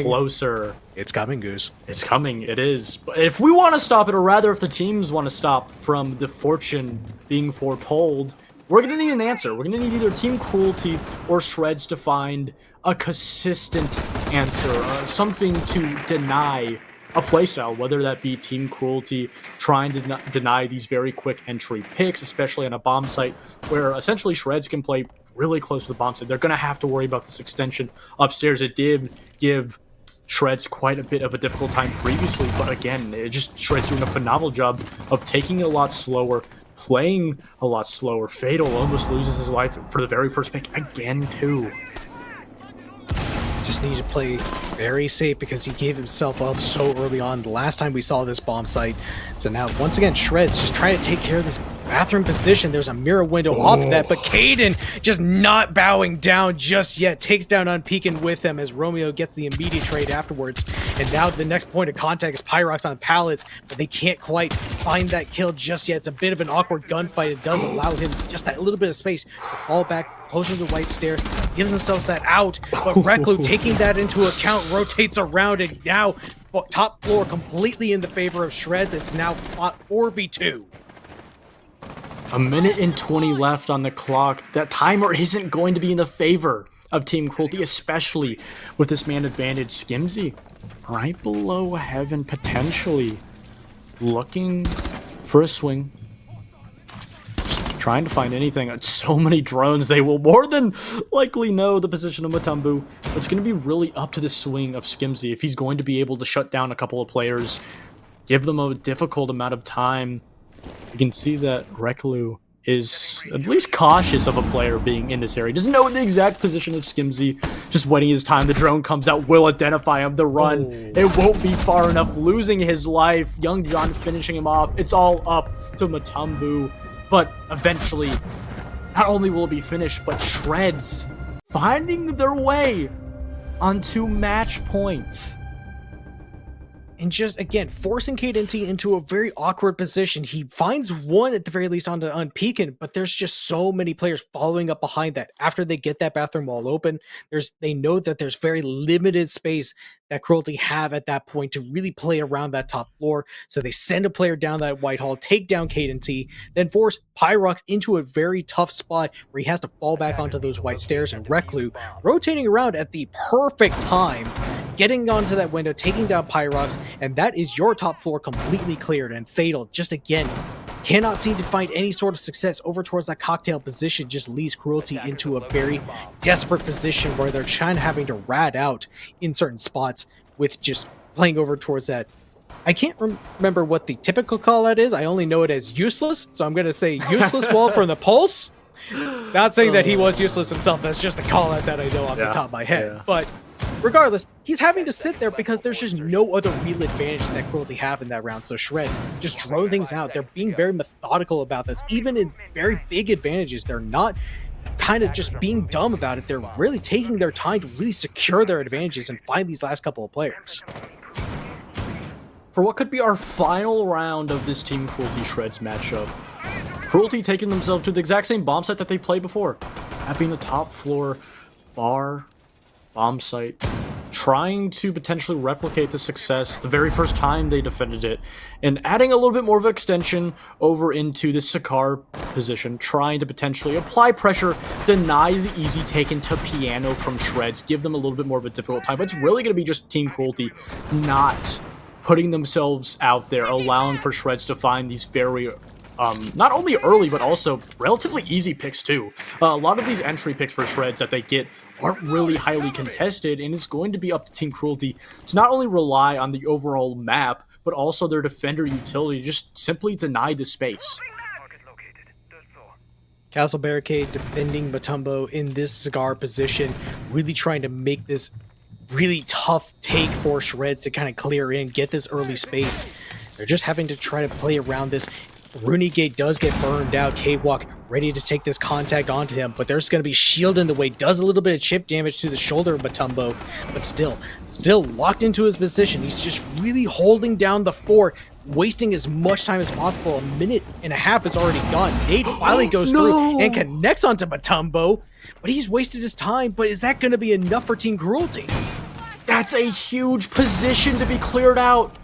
closer. It's coming, Goose. It's coming, it is. But if we want to stop it, or rather if the teams want to stop from the fortune being foretold, we're going to need an answer. We're going to need either Team Cruelty or Shreds to find a consistent answer, something to deny a playstyle, whether that be Team Cruelty trying to deny these very quick entry picks, especially on a bomb site where essentially Shreds can play really close to the bomb site. They're going to have to worry about this extension upstairs. It did give Shreds quite a bit of a difficult time previously, but again, Shreds doing a phenomenal job of taking it a lot slower, playing a lot slower. Fatal almost loses his life for the very first pick again too. Just need to play very safe because he gave himself up so early on the last time we saw this bomb site. So now, once again, Shreds just trying to take care of this bathroom position. There's a mirror window off of that, but Caden just not bowing down just yet. Takes down Unpeaken with him as Romeo gets the immediate trade afterwards. And now the next point of contact is Pyrox on pallets, but they can't quite find that kill just yet. It's a bit of an awkward gunfight. It does allow him just that little bit of space to fall back closer to the white stairs, gives himself that out, but Reclu taking that into account, rotates around, and now top floor completely in the favor of Shreds. It's now 4v2. A minute and 20 left on the clock. That timer isn't going to be in the favor of Team Cruelty, especially with this man advantage. Skimzy right below heaven, potentially looking for a swing. Just trying to find anything. So many drones. They will more than likely know the position of Matumbu. But it's going to be really up to the swing of Skimzy if he's going to be able to shut down a couple of players, give them a difficult amount of time. You can see that Reclu is at least cautious of a player being in this area. Doesn't know the exact position of Skimzy. Just waiting his time. The drone comes out, will identify him. The run, it won't be far enough. Losing his life. Young John finishing him off. It's all up to Matumbu. But eventually, not only will it be finished, but Shreds finding their way onto match point. And just, again, forcing Caden into a very awkward position. He finds one, at the very least, on Unpeaken, but there's just so many players following up behind that. After they get that bathroom wall open, they know that there's very limited space that Cruelty have at that point to really play around that top floor. So they send a player down that white hall, take down Caden, then force Pyrox into a very tough spot where he has to fall back onto those white stairs, and Reclu rotating around at the perfect time, getting onto that window, taking down Pyrox, and that is your top floor completely cleared. And Fatal, just again, cannot seem to find any sort of success over towards that cocktail position, just leaves Cruelty into a very desperate position where they're having to rat out in certain spots with just playing over towards that. I can't remember what the typical call out is. I only know it as useless, so I'm going to say useless wall from the Pulse. Not saying that he was useless himself. That's just a call out that I know off the top of my head. Yeah. But regardless, he's having to sit there because there's just no other real advantage that Cruelty have in that round. So Shreds just drone things out. They're being very methodical about this. Even in very big advantages, they're not kind of just being dumb about it. They're really taking their time to really secure their advantages and find these last couple of players. For what could be our final round of this Team Cruelty Shreds matchup, Cruelty taking themselves to the exact same bomb site that they played before. That being the top floor bar bomb site, trying to potentially replicate the success the very first time they defended it, and adding a little bit more of an extension over into the Sakar position, trying to potentially apply pressure, deny the easy take into Piano from Shreds, give them a little bit more of a difficult time. But it's really going to be just Team Cruelty not putting themselves out there, allowing for Shreds to find these very not only early, but also relatively easy picks too. A lot of these entry picks for Shreds that they get aren't really highly contested, and it's going to be up to Team Cruelty to not only rely on the overall map, but also their defender utility, just simply deny the space. Castle Barricade defending Matumbo in this cigar position, really trying to make this really tough take for Shreds to kind of clear in, get this early space. They're just having to try to play around this. Rooney Gate does get burned out. K-Walk ready to take this contact onto him, but there's going to be shield in the way. Does a little bit of chip damage to the shoulder of Matumbo, but still locked into his position. He's just really holding down the fort, wasting as much time as possible. A minute and a half is already gone. Nate finally goes through and connects onto Matumbo, but he's wasted his time. But is that going to be enough for Team Cruelty? That's a huge position to be cleared out.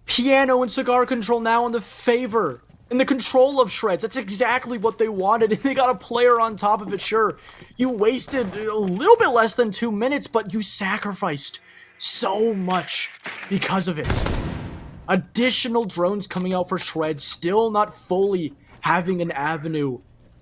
Piano and Cigar Control now in the favor, in the control of Shreds. That's exactly what they wanted, and they got a player on top of it. Sure, you wasted a little bit less than 2 minutes, but you sacrificed so much because of it. Additional drones coming out for Shreds, still not fully having an avenue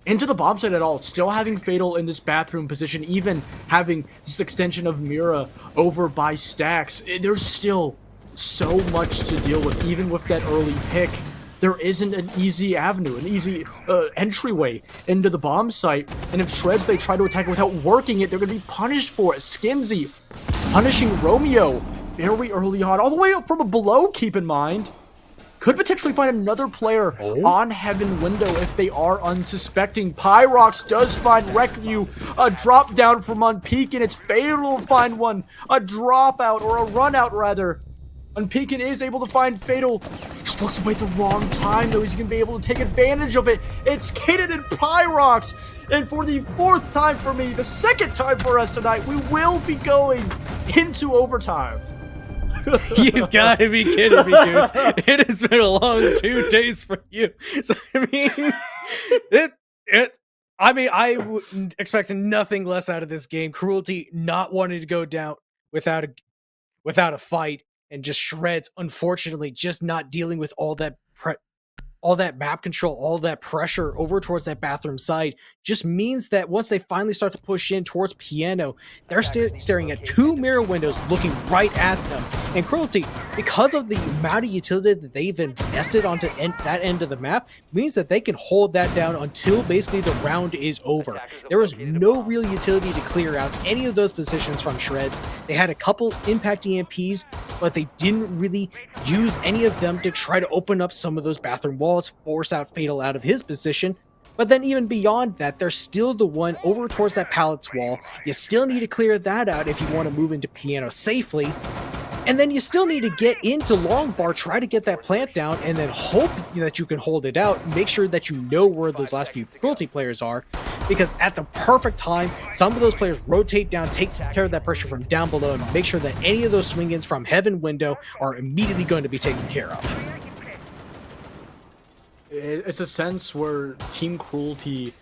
into the bomb site at all, still having Fatal in this bathroom position, even having this extension of Mira over by Stacks. There's still so much to deal with, even with that early pick. There isn't an easy avenue, an easy entryway into the bomb site, and if Shreds, they try to attack it without working it, they're going to be punished for it. Skimzy punishing Romeo very early on, all the way up from below, keep in mind. Could potentially find another player on Heaven Window if they are unsuspecting. Pyrox does find Reclu, a drop down from Unpeaken. It's Fatal to find one, a dropout, or a run out rather. Unpeaken is able to find Fatal. Just looks away at the wrong time, though. He's going to be able to take advantage of it. It's Kaden and Pyrox. And for the fourth time for me, the second time for us tonight, we will be going into overtime. You gotta be kidding me, Goose. It has been a long 2 days for you. So, I would expect nothing less out of this game. Cruelty not wanting to go down without a fight, and just Shreds, unfortunately, just not dealing with all that map control, all that pressure over towards that bathroom side, just means that once they finally start to push in towards Piano, they're staring at 2 mirror windows looking right at them. And Cruelty, because of the amount of utility that they've invested onto that end of the map, means that they can hold that down until basically the round is over. There was no real utility to clear out any of those positions from Shreds. They had a couple impact EMPs, but they didn't really use any of them to try to open up some of those bathroom walls, force out Fatal out of his position. But then even beyond that, there's still the one over towards that pallets wall. You still need to clear that out if you want to move into Piano safely. And then you still need to get into Long Bar, try to get that plant down, and then hope that you can hold it out. Make sure that you know where those last few Cruelty players are, because at the perfect time, some of those players rotate down, take care of that pressure from down below, and make sure that any of those swing-ins from Heaven Window are immediately going to be taken care of. It's a sense where Team Cruelty,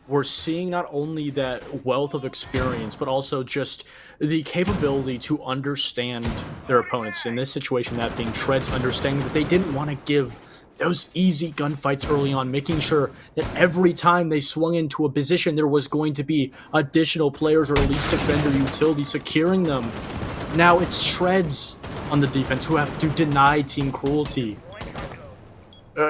we're seeing not only that wealth of experience, but also just the capability to understand their opponents. In this situation, that being Shreds, understanding that they didn't want to give those easy gunfights early on, making sure that every time they swung into a position, there was going to be additional players or at least defender utility securing them. Now it's Shreds on the defense who have to deny Team Cruelty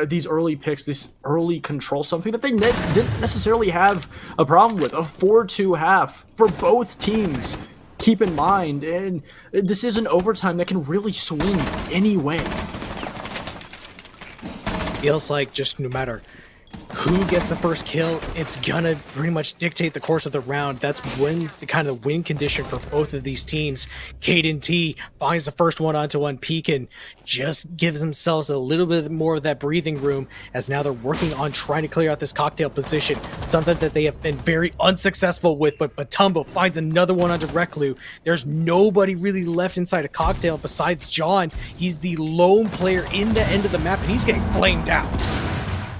these early picks, this early control, something that they didn't necessarily have a problem with. A 4-2 half for both teams, keep in mind, and this is an overtime that can really swing any way. Feels like just no matter who gets the first kill, it's gonna pretty much dictate the course of the round. That's when the kind of win condition for both of these teams. Kaden T finds the first one onto Unpeaken, just gives themselves a little bit more of that breathing room, as now they're working on trying to clear out this cocktail position, something that they have been very unsuccessful with. But Batumbo finds another one onto Reclu. There's nobody really left inside a cocktail besides John. He's the lone player in the end of the map, and he's getting flamed out.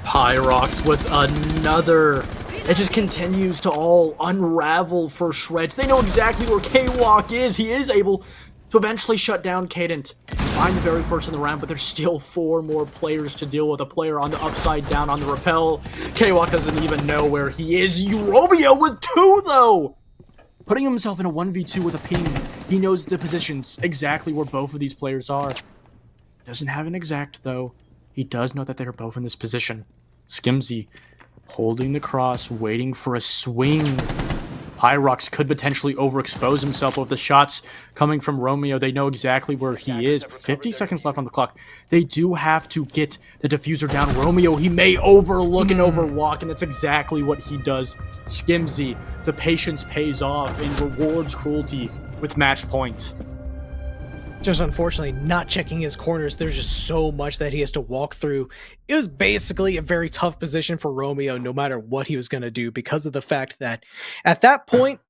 Pyrox with another. It just continues to all unravel for Shreds. They know exactly where K-Walk is. He is able to eventually shut down Cadent. Find the very first in the round, but there's still 4 more players to deal with. A player on the upside down on the rappel. K-Walk doesn't even know where he is. Romeo with 2, though! Putting himself in a 1v2 with a ping. He knows the positions exactly where both of these players are. Doesn't have an exact, though. He does know that they're both in this position. Skimzy holding the cross, waiting for a swing. Pyrox could potentially overexpose himself with the shots coming from Romeo. They know exactly where he is. 50 seconds left on the clock. They do have to get the diffuser down. Romeo, he may overlook and overwalk, and that's exactly what he does. Skimzy, the patience pays off and rewards Cruelty with match point. Just unfortunately not checking his corners. There's just so much that he has to walk through. It was basically a very tough position for Romeo no matter what he was going to do, because of the fact that at that point,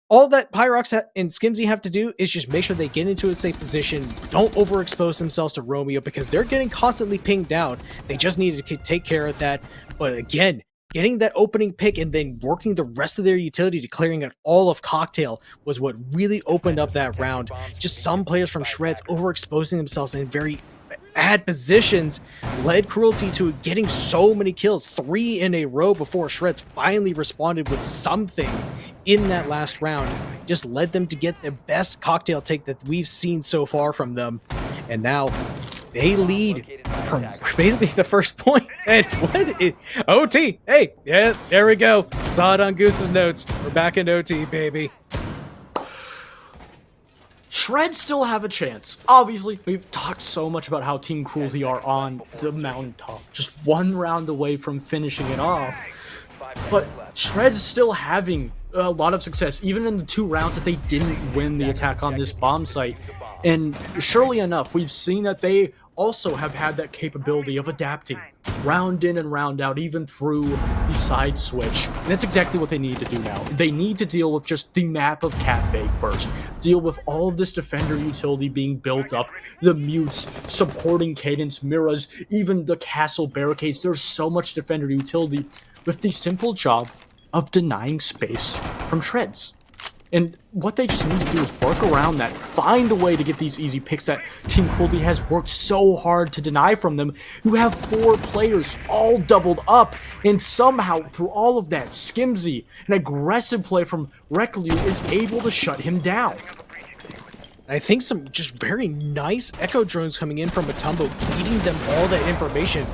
all that Pyrox and Skimzy have to do is just make sure they get into a safe position, don't overexpose themselves to Romeo, because they're getting constantly pinged out. They just need to take care of that. But again, getting that opening pick and then working the rest of their utility to clearing out all of Cocktail was what really opened up that round. Just some players from Shreds overexposing themselves in very bad positions led Cruelty to getting so many kills, 3 in a row, before Shreds finally responded with something in that last round. Just led them to get the best Cocktail take that we've seen so far from them. And now they lead from basically the first point. And OT. Hey, yeah, there we go. Saw it on Goose's notes. We're back in OT, baby. Shreds still have a chance. Obviously, we've talked so much about how Team Cruelty are on the mountaintop, just one round away from finishing it off. But Shreds still having a lot of success, even in the 2 rounds that they didn't win the attack on this bomb site. And surely enough, we've seen that they also have had that capability of adapting round in and round out, even through the side switch. And that's exactly what they need to do now. They need to deal with just the map of Cafe first, deal with all of this defender utility being built up, the mutes, supporting cadence, mirrors, even the castle barricades. There's so much defender utility with the simple job of denying space from Shreds. And what they just need to do is work around that, find a way to get these easy picks that Team Cruelty has worked so hard to deny from them. You have 4 players all doubled up, and somehow through all of that, Skimzy, an aggressive play from Reklu, is able to shut him down. I think some just very nice echo drones coming in from Matumbo, feeding them all that information,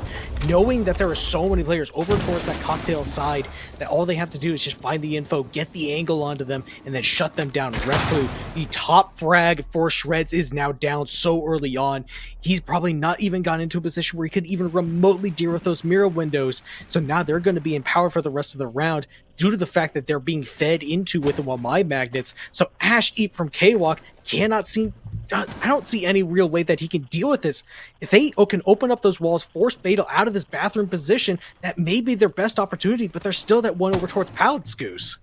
knowing that there are so many players over towards that Cocktail side that all they have to do is just find the info, get the angle onto them, and then shut them down. Reklu, the top frag for Shreds, is now down so early on. He's probably not even gotten into a position where he could even remotely deal with those mirror windows. So now they're going to be in power for the rest of the round due to the fact that they're being fed into with the Wamai magnets. So Ash Eat from K-Walk cannot seem... I don't see any real way that he can deal with this. If they can open up those walls, force Fatal out of this bathroom position, that may be their best opportunity, but there's still that one over towards Pallets, Goose.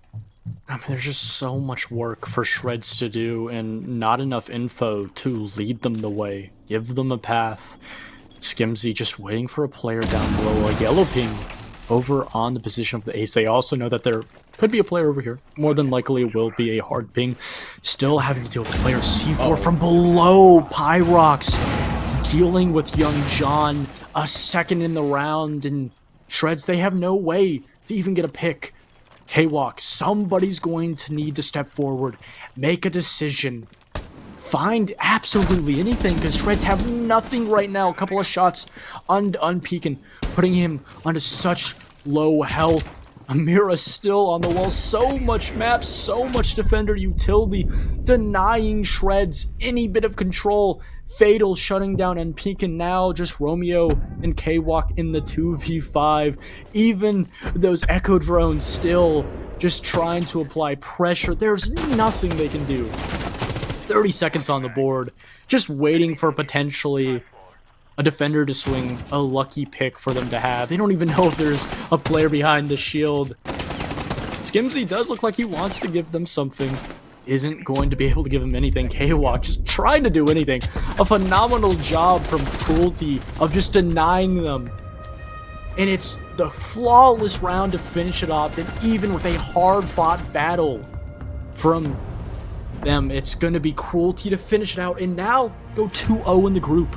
I mean, there's just so much work for Shreds to do and not enough info to lead them the way, give them a path. Skimzy just waiting for a player down below, a yellow ping over on the position of the ace. They also know that there could be a player over here. More than likely it will be a hard ping. Still having to deal with player C4 from below. Pyrox dealing with Young John a second in the round, and Shreds, they have no way to even get a pick. K-Walk, somebody's going to need to step forward, make a decision, find absolutely anything, because Shreds have nothing right now. A couple of shots on Peekin, putting him onto such low health. Amira still on the wall. So much map, so much defender utility, denying Shreds any bit of control. Fatal shutting down and Peekin now. Just Romeo and K-Walk in the 2v5. Even those Echo drones still just trying to apply pressure. There's nothing they can do. 30 seconds on the board, just waiting for potentially a defender to swing a lucky pick for them to have. They don't even know if there's a player behind the shield. Skimzy does look like he wants to give them something. Isn't going to be able to give him anything. K-Walk just trying to do anything. A phenomenal job from Cruelty of just denying them. And it's the flawless round to finish it off. And even with a hard-fought battle from them, it's going to be Cruelty to finish it out. And now go 2-0 in the group.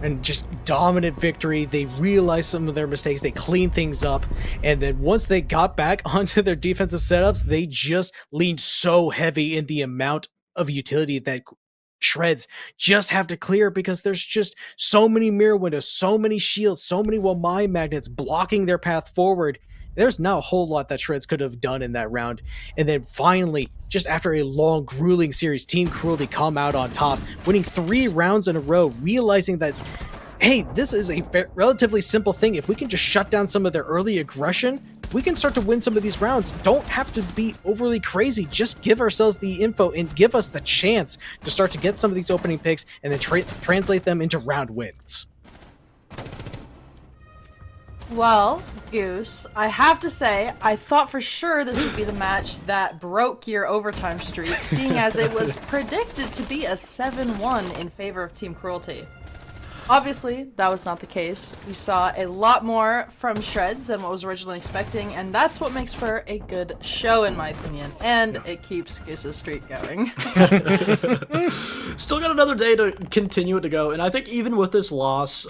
And just dominant victory. They realized some of their mistakes. They cleaned things up. And then once they got back onto their defensive setups, they just leaned so heavy in the amount of utility that Shreds just have to clear, because there's just so many mirror windows, so many shields, so many Wamai magnets blocking their path forward. There's not a whole lot that Shreds could have done in that round. And then finally, just after a long, grueling series, Team Cruelty come out on top, winning 3 rounds in a row, realizing that, hey, this is a relatively simple thing. If we can just shut down some of their early aggression, we can start to win some of these rounds. Don't have to be overly crazy. Just give ourselves the info and give us the chance to start to get some of these opening picks and then translate them into round wins. Well, Goose, I have to say, I thought for sure this would be the match that broke your overtime streak, seeing as it was predicted to be a 7-1 in favor of Team Cruelty. Obviously, that was not the case. We saw a lot more from Shreds than what was originally expecting, and that's what makes for a good show, in my opinion. And it keeps Goose's streak going. Still got another day to continue it to go, and I think even with this loss,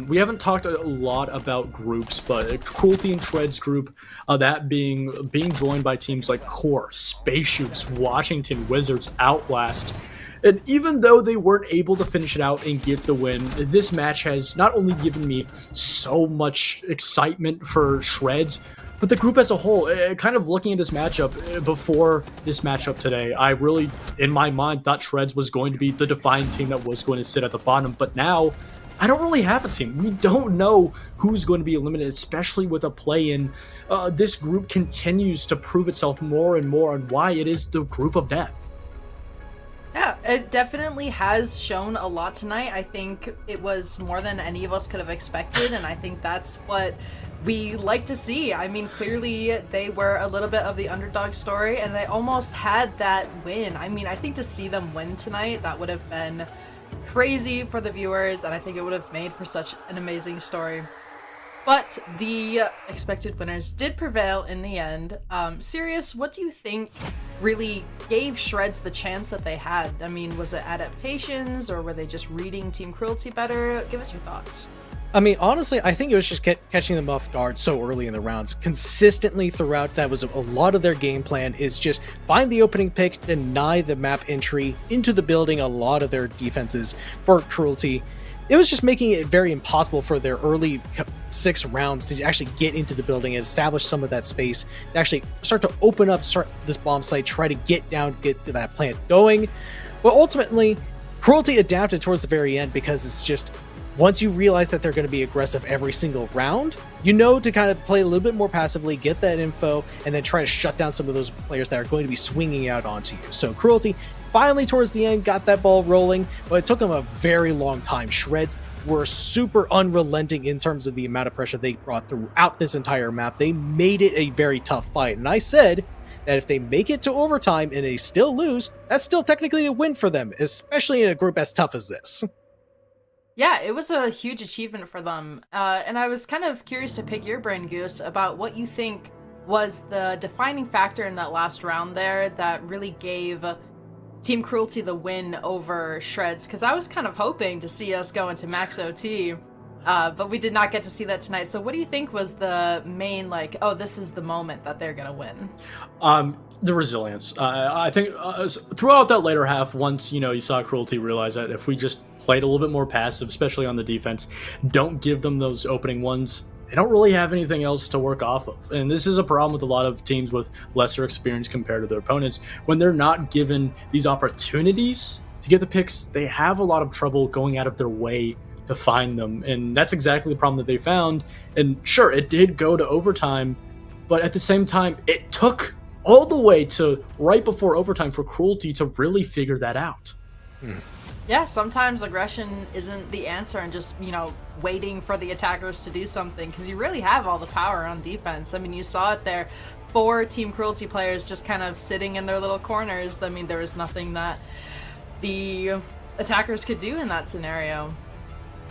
we haven't talked a lot about groups, but Cruelty and Shred's group, that being joined by teams like Core, Space Shoots, Washington Wizards, Outlast. And even though they weren't able to finish it out and get the win, this match has not only given me so much excitement for Shreds, but the group as a whole. Kind of looking at this matchup before this matchup today, I really, in my mind, thought Shreds was going to be the defined team that was going to sit at the bottom. But now, I don't really have a team. We don't know who's going to be eliminated, especially with a play-in. This group continues to prove itself more and more on why it is the group of death. Yeah, it definitely has shown a lot tonight. I think it was more than any of us could have expected, and I think that's what we like to see. I mean, clearly they were a little bit of the underdog story, and they almost had that win. I mean, I think to see them win tonight, that would have been crazy for the viewers, and I think it would have made for such an amazing story. But the expected winners did prevail in the end. Sirius, what do you think really gave Shreds the chance that they had? I mean, was it adaptations, or were they just reading Team Cruelty better? Give us your thoughts. I mean, honestly, I think it was just catching them off guard so early in the rounds. Consistently throughout, that was a lot of their game plan, is just find the opening pick, deny the map entry into the building, a lot of their defenses for Cruelty. It was just making it very impossible for their early 6 rounds to actually get into the building and establish some of that space, to actually start to open up, start this bomb site, try to get down, get that plant going. But ultimately, Cruelty adapted towards the very end, because it's just, once you realize that they're going to be aggressive every single round, you know to kind of play a little bit more passively, get that info, and then try to shut down some of those players that are going to be swinging out onto you. So Cruelty finally towards the end got that ball rolling, but it took them a very long time. Shreds were super unrelenting in terms of the amount of pressure they brought throughout this entire map. They made it a very tough fight, and I said that if they make it to overtime and they still lose, that's still technically a win for them, especially in a group as tough as this. Yeah, it was a huge achievement for them. And I was kind of curious to pick your brain, Goose, about what you think was the defining factor in that last round there that really gave Team Cruelty the win over Shreds, because I was kind of hoping to see us go into Max OT, but we did not get to see that tonight. So what do you think was the main, like, oh, this is the moment that they're going to win? The resilience. I think throughout that later half, once, you saw Cruelty realize that if we just played a little bit more passive, especially on the defense, don't give them those opening ones, they don't really have anything else to work off of. And this is a problem with a lot of teams with lesser experience compared to their opponents. When they're not given these opportunities to get the picks, they have a lot of trouble going out of their way to find them. And that's exactly the problem that they found. And sure, it did go to overtime, but at the same time, it took all the way to right before overtime for Cruelty to really figure that out. Yeah, sometimes aggression isn't the answer, and just, waiting for the attackers to do something, because you really have all the power on defense. I mean, you saw it there. 4 Team Cruelty players just kind of sitting in their little corners. I mean, there was nothing that the attackers could do in that scenario.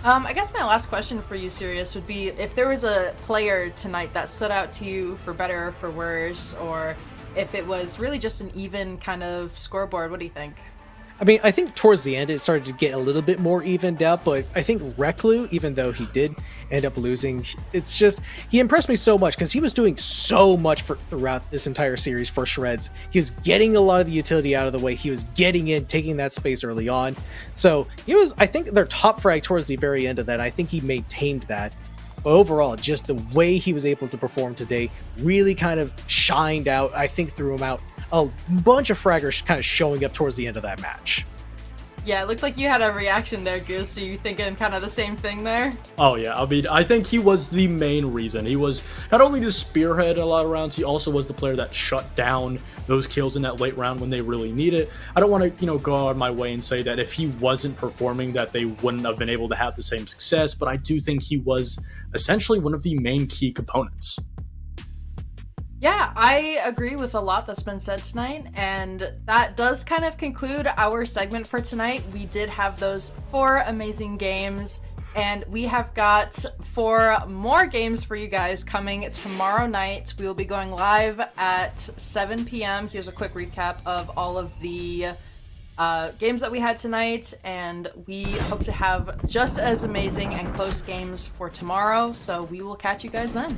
I guess my last question for you, Sirius, would be if there was a player tonight that stood out to you for better or for worse, or if it was really just an even kind of scoreboard, what do you think? I mean, I think towards the end it started to get a little bit more evened out, but I think Reclu, even though he did end up losing, it's just, he impressed me so much because he was doing so much throughout this entire series for Shreds. He was getting a lot of the utility out of the way. He was getting in, taking that space early on. So he was, I think, their top frag towards the very end of that. I think he maintained that. But overall, just the way he was able to perform today really kind of shined out. I think threw him out a bunch of fraggers kind of showing up towards the end of that match. Yeah, it looked like you had a reaction there, Goose. Are you thinking kind of the same thing there? Oh yeah, I mean, I think he was the main reason. He was not only the spearhead in a lot of rounds, he also was the player that shut down those kills in that late round when they really need it. I don't want to, go out of my way and say that if he wasn't performing that they wouldn't have been able to have the same success, but I do think he was essentially one of the main key components. Yeah, I agree with a lot that's been said tonight, and that does kind of conclude our segment for tonight. We did have those 4 amazing games. And we have got 4 more games for you guys coming tomorrow night. We will be going live at 7 p.m. Here's a quick recap of all of the games that we had tonight, and we hope to have just as amazing and close games for tomorrow. So we will catch you guys then.